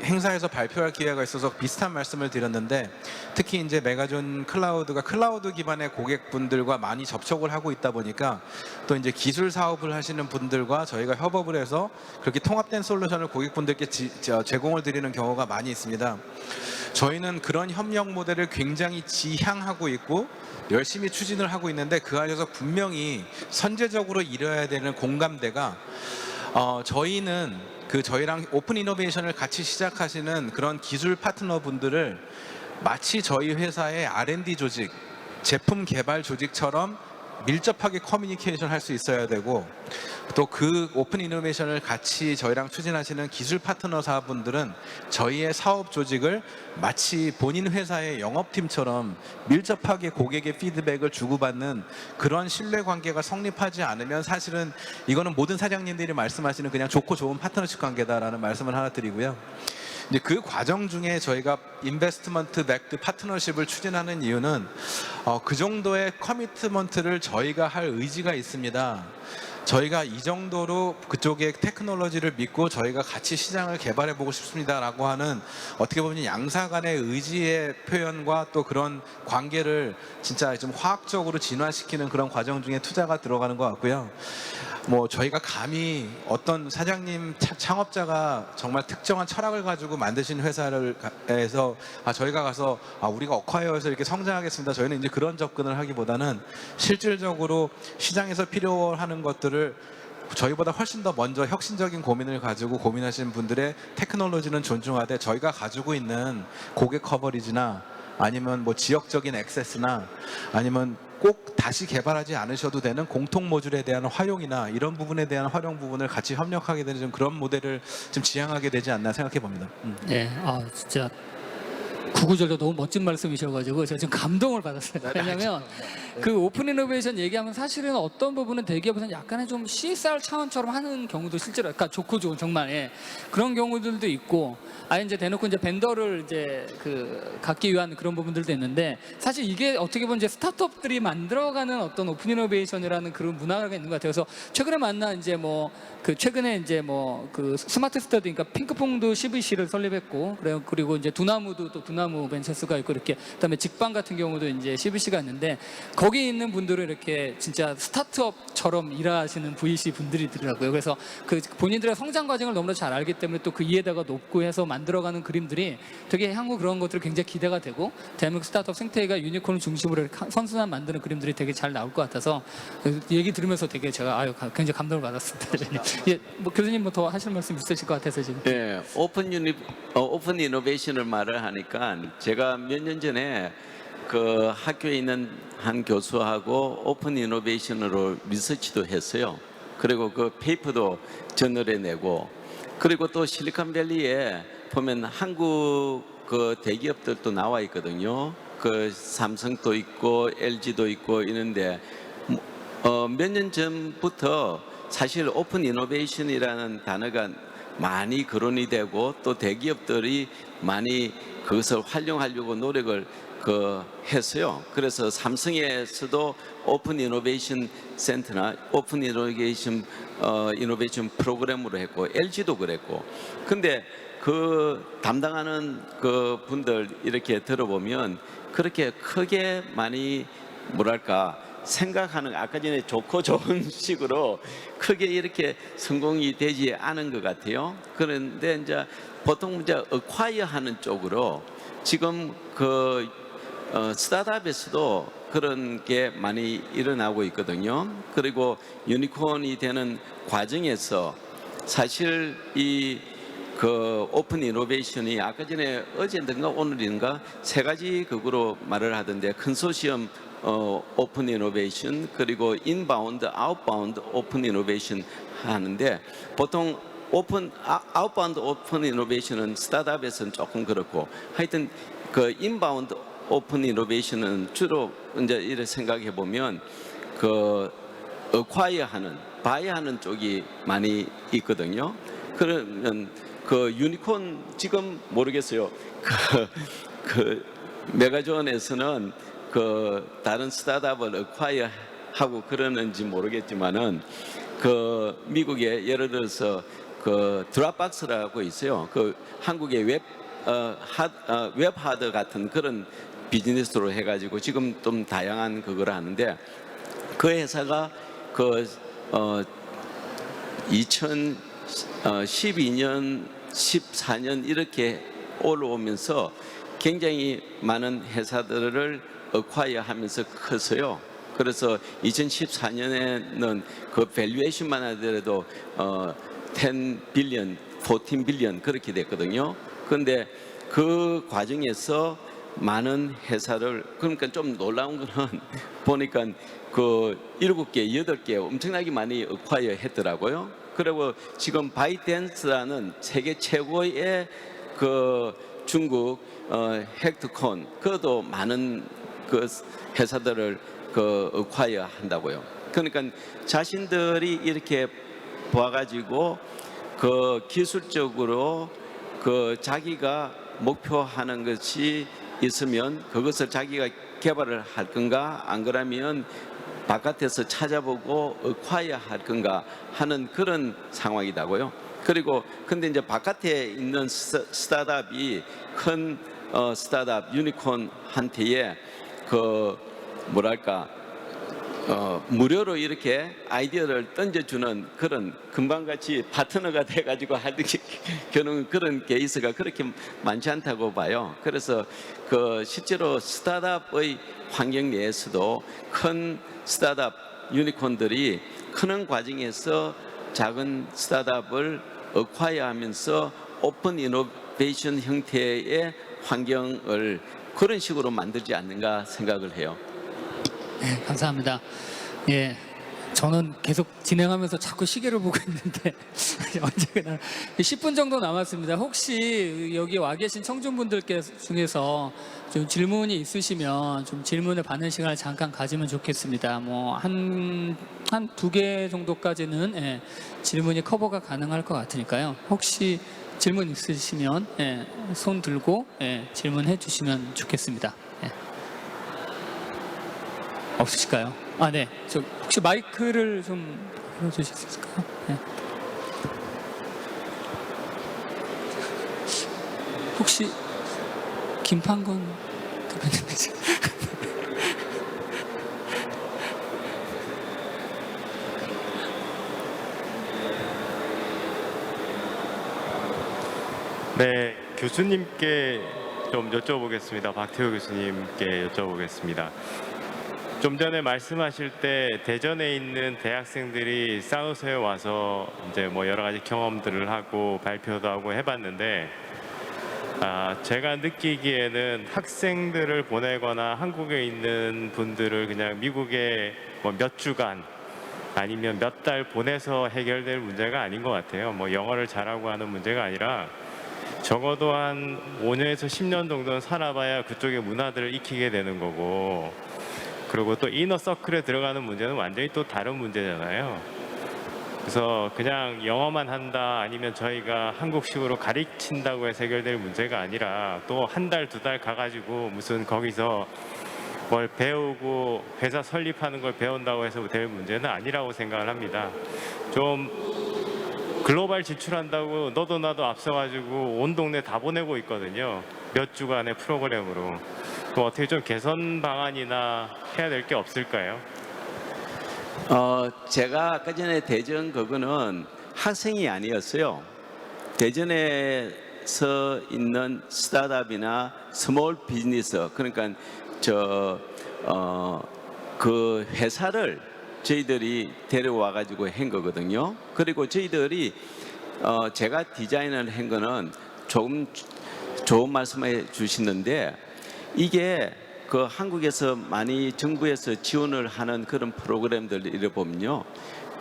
D: 행사에서 발표할 기회가 있어서 비슷한 말씀을 드렸는데, 특히 이제 메가존 클라우드가 클라우드 기반의 고객분들과 많이 접촉을 하고 있다 보니까 또 이제 기술 사업을 하시는 분들과 저희가 협업을 해서 그렇게 통합된 솔루션을 고객분들께 제공을 드리는 경우가 많이 있습니다. 저희는 그런 협력 모델을 굉장히 지향하고 있고 열심히 추진을 하고 있는데, 그 안에서 분명히 선제적으로 이뤄야 되는 공감대가 저희는 저희랑 오픈 이노베이션을 같이 시작하시는 그런 기술 파트너 분들을 마치 저희 회사의 R&D 조직, 제품 개발 조직처럼 밀접하게 커뮤니케이션 할 수 있어야 되고, 또 그 오픈 이노베이션을 같이 저희랑 추진하시는 기술 파트너사분들은 저희의 사업 조직을 마치 본인 회사의 영업팀처럼 밀접하게 고객의 피드백을 주고받는 그런 신뢰관계가 성립하지 않으면 사실은 이거는 모든 사장님들이 말씀하시는 그냥 좋고 좋은 파트너십 관계다라는 말씀을 하나 드리고요. 이제 그 과정 중에 저희가 인베스트먼트 백드 파트너십을 추진하는 이유는 그 정도의 커미트먼트를 저희가 할 의지가 있습니다. 저희가 이 정도로 그쪽의 테크놀로지를 믿고 저희가 같이 시장을 개발해 보고 싶습니다라고 하는 어떻게 보면 양사 간의 의지의 표현과 또 그런 관계를 진짜 좀 화학적으로 진화시키는 그런 과정 중에 투자가 들어가는 것 같고요. 뭐 저희가 감히 어떤 사장님 창업자가 정말 특정한 철학을 가지고 만드신 회사에서 저희가 가서 우리가 어콰이어에서 이렇게 성장하겠습니다, 저희는 이제 그런 접근을 하기보다는 실질적으로 시장에서 필요하는 것들을 저희보다 훨씬 더 먼저 혁신적인 고민을 가지고 고민하시는 분들의 테크놀로지는 존중하되 저희가 가지고 있는 고객 커버리지나 아니면 뭐 지역적인 액세스나 아니면 꼭 다시 개발하지 않으셔도 되는 공통 모듈에 대한 활용이나 이런 부분에 대한 활용 부분을 같이 협력하게 되는 좀 그런 모델을 좀 지향하게 되지 않나 생각해 봅니다.
C: 네, 진짜 구구절절 너무 멋진 말씀이셔가지고 제가 지금 감동을 받았어요. 왜냐하면 그 오픈 이노베이션 얘기하면 사실은 어떤 부분은 대기업에서는 약간의 좀 CSR 차원처럼 하는 경우도 실제로, 그러니까 좋고 좋은 정말 그런 경우들도 있고, 아예 이제 대놓고 이제 벤더를 이제 갖기 위한 그런 부분들도 있는데, 사실 이게 어떻게 보면 이제 스타트업들이 만들어가는 어떤 오픈 이노베이션이라는 그런 문화가 있는 것 같아요. 그래서 최근에 만난 이제 최근에 이제 스마트 스터디, 그러니까 핑크퐁도 CVC를 설립했고, 그리고 이제 두나무도 또 두나무 벤처스가 있고, 이렇게 그다음에 직방 같은 경우도 이제 CVC가 있는데, 거기 있는 분들은 이렇게 진짜 스타트업처럼 일하시는 VC 분들이더라고요. 그래서 본인들의 성장 과정을 너무나 잘 알기 때문에 또 그 이해도가 높고 해서 만들어가는 그림들이 되게 향후 그런 것들이 굉장히 기대가 되고, 대한민국 스타트업 생태계가 유니콘을 중심으로 선순환 만드는 그림들이 되게 잘 나올 것 같아서 얘기 들으면서 되게 제가 굉장히 감동을 받았습니다. 예, 교수님 더 하시는 말씀 있으실 것 같아서 지금.
B: 예, 오픈 이노베이션을 말을 하니까 제가 몇 년 전에 그 학교에 있는 한 교수하고 오픈 이노베이션으로 리서치도 했어요. 그리고 그 페이퍼도 저널에 내고, 그리고 또 실리콘밸리에 보면 한국 그 대기업들도 나와 있거든요. 그 삼성도 있고 LG도 있고 이런데 몇 년 전부터 사실 오픈 이노베이션이라는 단어가 많이 거론이 되고 또 대기업들이 많이 그것을 활용하려고 노력을 했어요. 그래서 삼성에서도 오픈 이노베이션 센터나 오픈 이노베이션 프로그램으로 했고 LG도 그랬고. 근데 그 담당하는 그 분들 이렇게 들어보면 그렇게 크게 많이 뭐랄까 생각하는, 아까 전에 좋고 좋은 식으로 크게 이렇게 성공이 되지 않은 것 같아요. 그런데 이제 보통 이제 어콰이어 하는 쪽으로 지금 스타트업에서도 그런 게 많이 일어나고 있거든요. 그리고 유니콘이 되는 과정에서 사실 오픈 이노베이션이 아까 전에 어제인가 오늘인가 세 가지 극으로 말을 하던데, 컨소시엄 오픈 이노베이션, 그리고 인바운드, 아웃바운드 오픈 이노베이션 하는데, 보통 아웃바운드 오픈 이노베이션은 스타트업에서는 조금 그렇고, 하여튼 그 인바운드 오픈 이노베이션은 주로 이제 이렇게 생각해 보면 어콰이어 하는, 바이 하는 쪽이 많이 있거든요. 그러면 유니콘 지금 모르겠어요. 메가존에서는 다른 스타트업을 어콰이어 하고 그러는지 모르겠지만은 미국에 예를 들어서 드랍박스라고 있어요. 한국의 웹하드 같은 그런 비즈니스로 해가지고 지금 좀 다양한 그걸 하는데, 그 회사가 2012년, 14년 이렇게 올라오면서 굉장히 많은 회사들을 어콰이어 하면서 컸어요. 그래서 2014년에는 그 밸류에이션만 하더라도 10 빌리언, 14 빌리언 그렇게 됐거든요. 그런데 그 과정에서 많은 회사를, 그러니까 좀 놀라운 거는 보니까 7개, 8개 엄청나게 많이 어콰이어 했더라고요. 그리고 지금 바이댄스라는 세계 최고의 중국 헥트콘, 그것도 많은 회사들을 어콰이어 한다고요. 그러니까 자신들이 이렇게 봐가지고 기술적으로 자기가 목표하는 것이 있으면 그것을 자기가 개발을 할 건가, 안 그러면 바깥에서 찾아보고 어콰이어 할 건가 하는 그런 상황이다고요. 그리고 근데 이제 바깥에 있는 스타트업이 큰 스타트업 유니콘한테에 뭐랄까 무료로 이렇게 아이디어를 던져주는 그런 금방같이 파트너가 돼가지고 하는 그런 케이스가 그렇게 많지 않다고 봐요. 그래서 실제로 스타트업의 환경 내에서도 큰 스타트업 유니콘들이 크는 과정에서 작은 스타트업을 어콰이어하면서 오픈 이노베이션 형태의 환경을 그런 식으로 만들지 않는가 생각을 해요.
C: 네, 감사합니다. 예, 저는 계속 진행하면서 자꾸 시계를 보고 있는데 언제나 10분 정도 남았습니다. 혹시 여기 와 계신 청중분들께 중에서 좀 질문이 있으시면 좀 질문을 받는 시간을 잠깐 가지면 좋겠습니다. 뭐 한 2개 정도까지는 예, 질문이 커버가 가능할 것 같으니까요. 혹시 질문 있으시면 예, 손 들고 예, 질문해 주시면 좋겠습니다. 예. 없으실까요? 아, 네. 저 혹시 마이크를 좀 불러주실 수 있을까요? 네. 혹시 김판건 대표님이세요?
E: 네, 교수님께 좀 여쭤보겠습니다. 박태호 교수님께 여쭤보겠습니다. 좀 전에 말씀하실 때 대전에 있는 대학생들이 산호세에 와서 이제 뭐 여러 가지 경험들을 하고 발표도 하고 해봤는데, 제가 느끼기에는 학생들을 보내거나 한국에 있는 분들을 그냥 미국에 뭐 몇 주간 아니면 몇 달 보내서 해결될 문제가 아닌 것 같아요. 뭐 영어를 잘하고 하는 문제가 아니라 적어도 한 5년에서 10년 정도는 살아봐야 그쪽의 문화들을 익히게 되는 거고, 그리고 또 이너 서클에 들어가는 문제는 완전히 또 다른 문제잖아요. 그래서 그냥 영어만 한다 아니면 저희가 한국식으로 가르친다고 해서 해결될 문제가 아니라 또 한 달, 두 달 가가지고 무슨 거기서 뭘 배우고 회사 설립하는 걸 배운다고 해서 될 문제는 아니라고 생각을 합니다. 좀 글로벌 진출한다고 너도 나도 앞서가지고 온 동네 다 보내고 있거든요. 몇 주간의 프로그램으로. 그럼 어떻게 좀 개선 방안이나 해야 될 게 없을까요?
B: 제가 아까 전에 대전 그거는 학생이 아니었어요. 대전에서 있는 스타트업이나 스몰 비즈니스, 그러니까 그 회사를 저희들이 데려와 가지고 한 거거든요. 그리고 저희들이 제가 디자인을 한 거는 조금 좋은 말씀해 주시는데, 이게 그 한국에서 많이 정부에서 지원을 하는 그런 프로그램들을 보면요,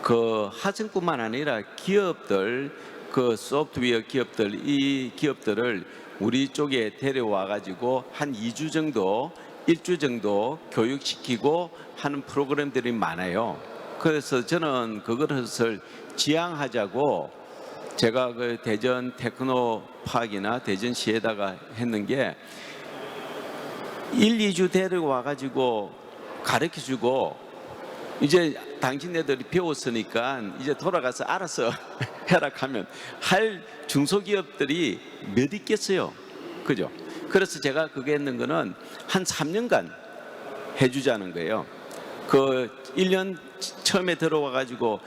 B: 그 학생뿐만 아니라 기업들, 그 소프트웨어 기업들, 이 기업들을 우리 쪽에 데려와 가지고 한 2주 정도, 1주 정도 교육시키고 하는 프로그램들이 많아요. 그래서 저는 그것을 지향하자고 제가 그 대전 테크노파크나 대전시에다가 했는 게, 1, 2주 데려와 가지고 가르쳐주고 이제 당신네들이 배웠으니까 이제 돌아가서 알아서 해라 하면 할 중소기업들이 몇 있겠어요, 그죠? 그래서 제가 그게 했는 거는 한 3년간 해주자는 거예요. 그 1년 처음에 들어와 가지고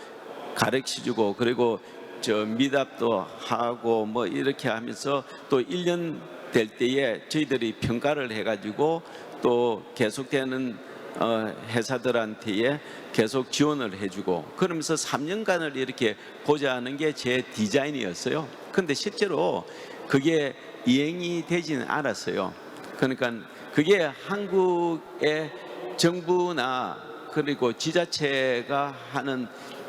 B: 가르쳐주고, 그리고 미답도 하고 뭐 이렇게 하면서 또 1년 될 때에 저희들이 평가를 해가지고 또 계속되는 회사들한테 계속 지원을 해주고, 그러면서 3년간을 이렇게 보자는 게 제 디자인이었어요. 근데 실제로 그게 이행이 되지는 않았어요. 그러니까 그게 한국의 정부나 그리고 지자체가 하는,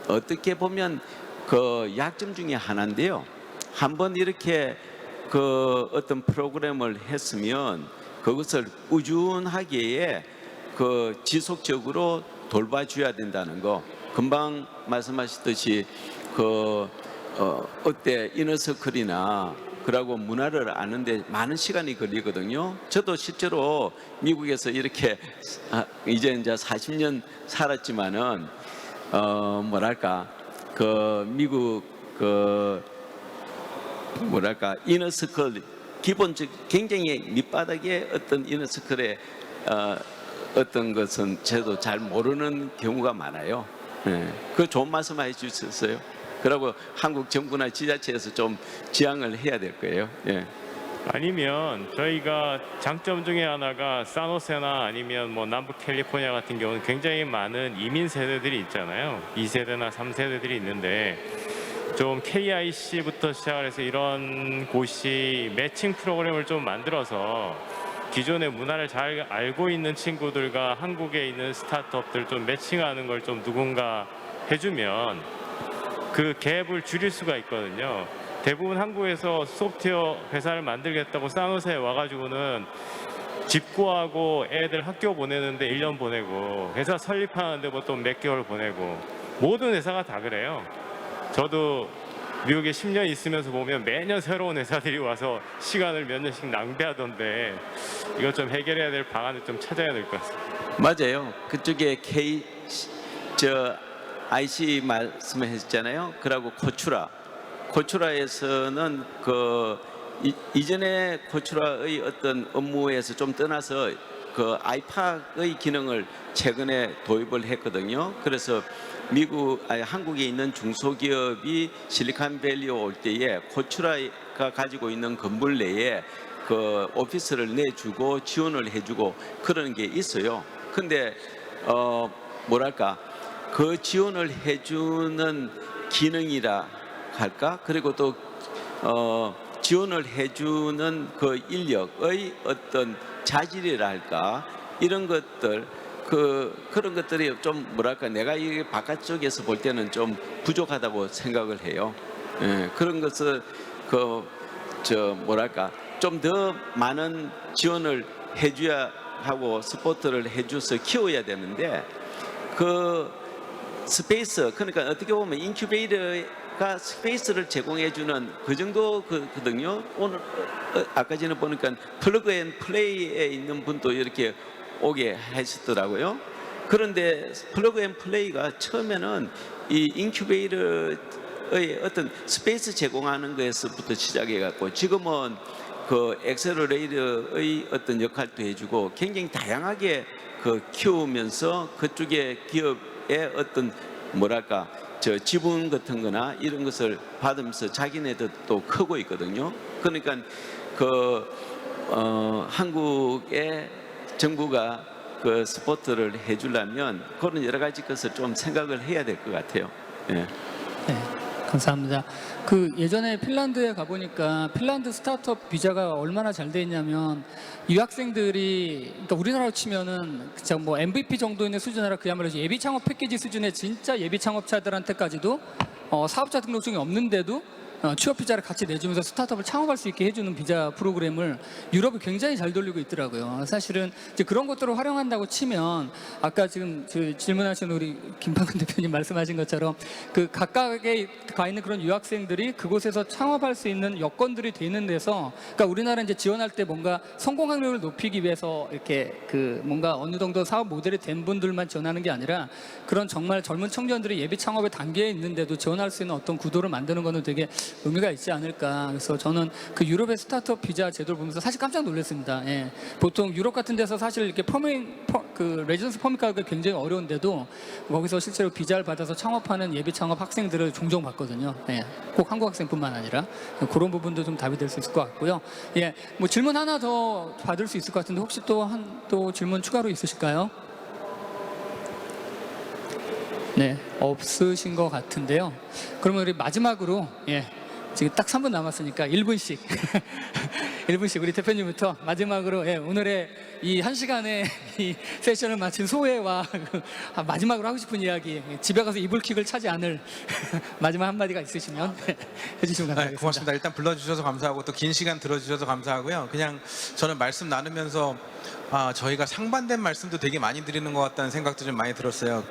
B: 어떻게 보면 그 약점 중에 하나인데요. 한번 이렇게 그 어떤 프로그램을 했으면 그것을 꾸준하게 그 지속적으로 돌봐줘야 된다는 거. 금방 말씀하셨듯이 그 어때 이너서클이나 그러고 문화를 아는데 많은 시간이 걸리거든요. 저도 실제로 미국에서 이렇게 이제 40년 살았지만은 뭐랄까 그 미국 그 뭐랄까 이너서클, 기본적 굉장히 밑바닥의 어떤 이너서클의 어떤 것은 저도 잘 모르는 경우가 많아요. 그 좋은 말씀 해주셨어요. 그리고 한국 정부나 지자체에서 좀 지향을 해야 될 거예요.
E: 아니면 저희가 장점 중에 하나가 산호세나 아니면 뭐 남부 캘리포니아 같은 경우는 굉장히 많은 이민 세대들이 있잖아요. 2세대나 3세대들이 있는데 좀 KIC부터 시작을 해서 이런 곳이 매칭 프로그램을 좀 만들어서 기존의 문화를 잘 알고 있는 친구들과 한국에 있는 스타트업들 좀 매칭하는 걸 좀 누군가 해주면 그 갭을 줄일 수가 있거든요. 대부분 한국에서 소프트웨어 회사를 만들겠다고 산호세에 와가지고는 집 구하고 애들 학교 보내는데 1년 보내고 회사 설립하는데 뭐 또 몇 개월 보내고, 모든 회사가 다 그래요. 저도 미국에 10년 있으면서 보면 매년 새로운 회사들이 와서 시간을 몇 년씩 낭비하던데, 이것 좀 해결해야 될 방안을 좀 찾아야 될 것 같습니다.
B: 맞아요. 그쪽에 IC 말씀하셨잖아요. 그리고 코추라에서는 그 이전에 코추라의 어떤 업무에서 좀 떠나서 그 아이팍의 기능을 최근에 도입을 했거든요. 그래서 한국에 있는 중소기업이 실리콘밸리에 올 때에 코추라가 가지고 있는 건물 내에 그 오피스를 내주고 지원을 해주고 그런 게 있어요. 근데 뭐랄까 그 지원을 해주는 기능이라 할까? 그리고 또 지원을 해주는 그 인력의 어떤 자질이라 할까? 이런 것들, 그런 것들이 좀 뭐랄까 내가 이 바깥쪽에서 볼 때는 좀 부족하다고 생각을 해요. 그런 것을 뭐랄까 좀 더 많은 지원을 해줘야 하고 스포트를 해줘서 키워야 되는데 스페이스, 그러니까 어떻게 보면 인큐베이터가 스페이스를 제공해주는 그 정도거든요. 오늘 아까 전에 보니까 플러그 앤 플레이에 있는 분도 이렇게 오게 하셨더라고요. 그런데 플러그 앤 플레이가 처음에는 이 인큐베이터의 어떤 스페이스 제공하는 것에서부터 시작해갖고 지금은 그 엑셀러레이터의 어떤 역할도 해주고 굉장히 다양하게 그 키우면서 그쪽에 기업의 어떤 뭐랄까 저 지분 같은 거나 이런 것을 받으면서 자기네도 또 크고 있거든요. 그러니까 한국의 정부가 그 스포트를 해주려면 그런 여러 가지 것을 좀 생각을 해야 될 것 같아요. 예.
C: 네, 감사합니다. 그 예전에 핀란드에 가보니까 핀란드 스타트업 비자가 얼마나 잘 돼 있냐면 유학생들이 그러니까 우리나라로 치면은 진짜 뭐 MVP 정도 있는 수준 아니라 그야말로 예비 창업 패키지 수준의 진짜 예비 창업자들한테까지도 사업자 등록증이 없는데도 취업 비자를 같이 내주면서 스타트업을 창업할 수 있게 해주는 비자 프로그램을 유럽이 굉장히 잘 돌리고 있더라고요. 사실은 이제 그런 것들을 활용한다고 치면 아까 지금 질문하신 우리 김방근 대표님 말씀하신 것처럼 그 각각에 가 있는 그런 유학생들이 그곳에서 창업할 수 있는 여건들이 되는 데서 그러니까 우리나라 이제 지원할 때 뭔가 성공 확률을 높이기 위해서 이렇게 그 뭔가 어느 정도 사업 모델이 된 분들만 지원하는 게 아니라 그런 정말 젊은 청년들이 예비 창업의 단계에 있는데도 지원할 수 있는 어떤 구도를 만드는 거는 되게 의미가 있지 않을까. 그래서 저는 그 유럽의 스타트업 비자 제도를 보면서 사실 깜짝 놀랐습니다. 예. 보통 유럽 같은 데서 사실 이렇게 그 레지던스 퍼밋 가기가 굉장히 어려운데도 거기서 실제로 비자를 받아서 창업하는 예비 창업 학생들을 종종 봤거든요. 예. 꼭 한국 학생뿐만 아니라 그런 부분도 좀 답이 될 수 있을 것 같고요. 예. 뭐 질문 하나 더 받을 수 있을 것 같은데 혹시 또 질문 추가로 있으실까요? 네, 없으신 것 같은데요. 그러면 우리 마지막으로 지금 딱 3분 남았으니까 1분씩 1분씩 우리 대표님부터 마지막으로 오늘의 이 1시간의 이 세션을 마친 소회와 마지막으로 하고 싶은 이야기, 집에 가서 이불킥을 차지 않을 마지막 한마디가 있으시면 해주시면 감사하겠습니다.
D: 고맙습니다. 일단 불러주셔서 감사하고 또 긴 시간 들어주셔서 감사하고요. 그냥 저는 말씀 나누면서 저희가 상반된 말씀도 되게 많이 드리는 것 같다는 생각도 좀 많이 들었어요.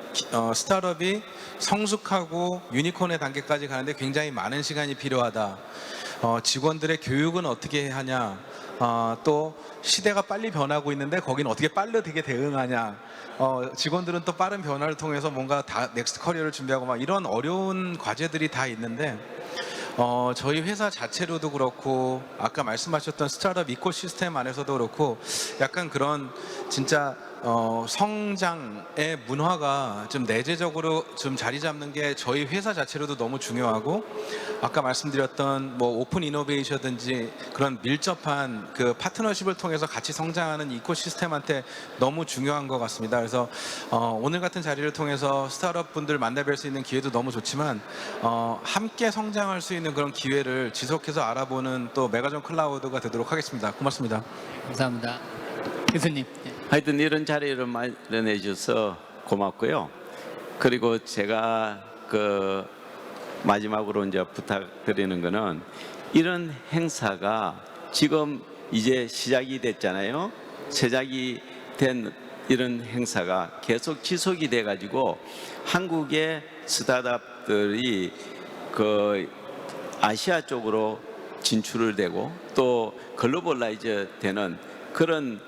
D: 스타트업이 성숙하고 유니콘의 단계까지 가는데 굉장히 많은 시간이 필요하다. 직원들의 교육은 어떻게 하냐. 또 시대가 빨리 변하고 있는데 거기는 어떻게 빠르게 대응하냐. 직원들은 또 빠른 변화를 통해서 뭔가 다 넥스트 커리어를 준비하고 막 이런 어려운 과제들이 다 있는데 저희 회사 자체로도 그렇고 아까 말씀하셨던 스타트업 이코시스템 안에서도 그렇고 약간 그런 진짜 성장의 문화가 좀 내재적으로 좀 자리 잡는 게 저희 회사 자체로도 너무 중요하고 아까 말씀드렸던 뭐 오픈 이노베이션든지 그런 밀접한 그 파트너십을 통해서 같이 성장하는 이코시스템한테 너무 중요한 것 같습니다. 그래서 오늘 같은 자리를 통해서 스타트업 분들 만나뵐 수 있는 기회도 너무 좋지만 함께 성장할 수 있는 그런 기회를 지속해서 알아보는 또 메가존 클라우드가 되도록 하겠습니다. 고맙습니다.
C: 감사합니다. 교수님.
B: 하여튼 이런 자리를 마련해 주셔서 고맙고요. 그리고 제가 그 마지막으로 이제 부탁드리는 거는 이런 행사가 지금 이제 시작이 됐잖아요. 시작이 된 이런 행사가 계속 지속이 돼 가지고 한국의 스타트업들이 그 아시아 쪽으로 진출을 되고 또 글로벌라이즈 되는 그런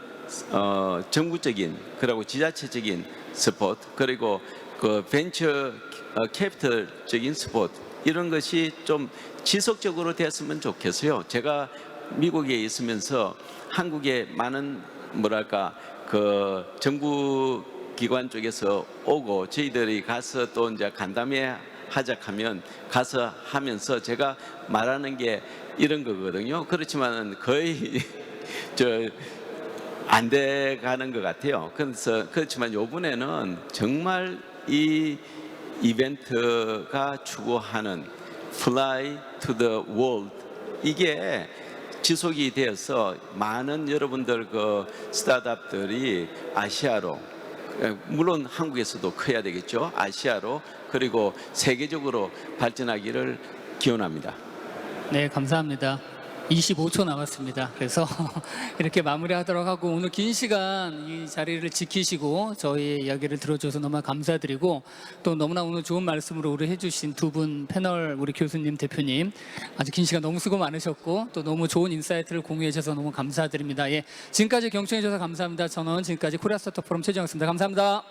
B: 정부적인 그리고 지자체적인 스포트 그리고 그 벤처 캐피털적인 스포트 이런 것이 좀 지속적으로 됐으면 좋겠어요. 제가 미국에 있으면서 한국에 많은 뭐랄까 그 정부 기관 쪽에서 오고 저희들이 가서 또 이제 간담회 하자하면 가서 하면서 제가 말하는 게 이런 거거든요. 그렇지만 거의 안 돼 가는 것 같아요. 그래서 그렇지만 이번에는 정말 이 이벤트가 추구하는 Fly to the World 이게 지속이 되어서 많은 여러분들 그 스타트업들이 아시아로 물론 한국에서도 커야 되겠죠. 아시아로 그리고 세계적으로 발전하기를 기원합니다.
C: 네, 감사합니다. 25초 남았습니다. 그래서 이렇게 마무리하도록 하고 오늘 긴 시간 이 자리를 지키시고 저희 이야기를 들어줘서 너무 감사드리고 또 너무나 오늘 좋은 말씀으로 우리 해주신 두 분 패널 우리 교수님 대표님 아주 긴 시간 너무 수고 많으셨고 또 너무 좋은 인사이트를 공유해 주셔서 너무 감사드립니다. 예, 지금까지 경청해 주셔서 감사합니다. 저는 지금까지 코리아 스타트업 포럼 최재영이었습니다. 감사합니다.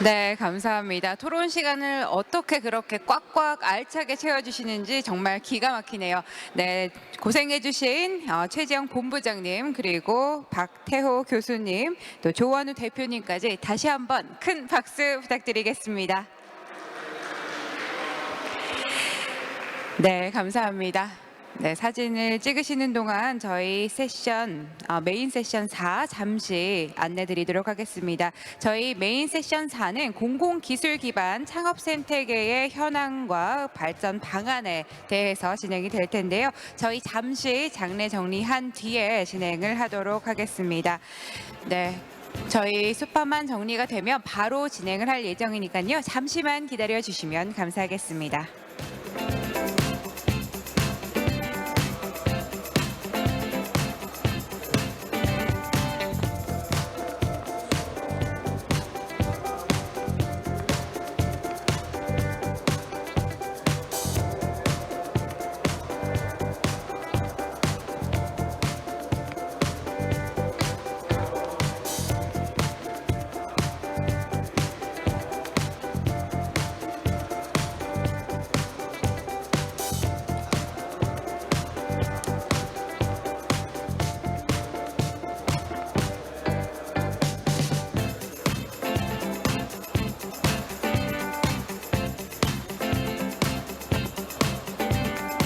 A: 네, 감사합니다. 토론 시간을 어떻게 그렇게 꽉꽉 알차게 채워주시는지 정말 기가 막히네요. 네, 고생해주신 최지영 본부장님 그리고 박태호 교수님 또 조원우 대표님까지 다시 한번 큰 박수 부탁드리겠습니다. 네, 감사합니다. 네, 사진을 찍으시는 동안 저희 세션 메인 세션 4 잠시 안내 드리도록 하겠습니다. 저희 메인 세션 4는 공공기술 기반 창업 생태계의 현황과 발전 방안에 대해서 진행이 될 텐데요. 저희 잠시 장례 정리한 뒤에 진행을 하도록 하겠습니다. 네. 저희 수파만 정리가 되면 바로 진행을 할 예정이니까요. 잠시만 기다려 주시면 감사하겠습니다.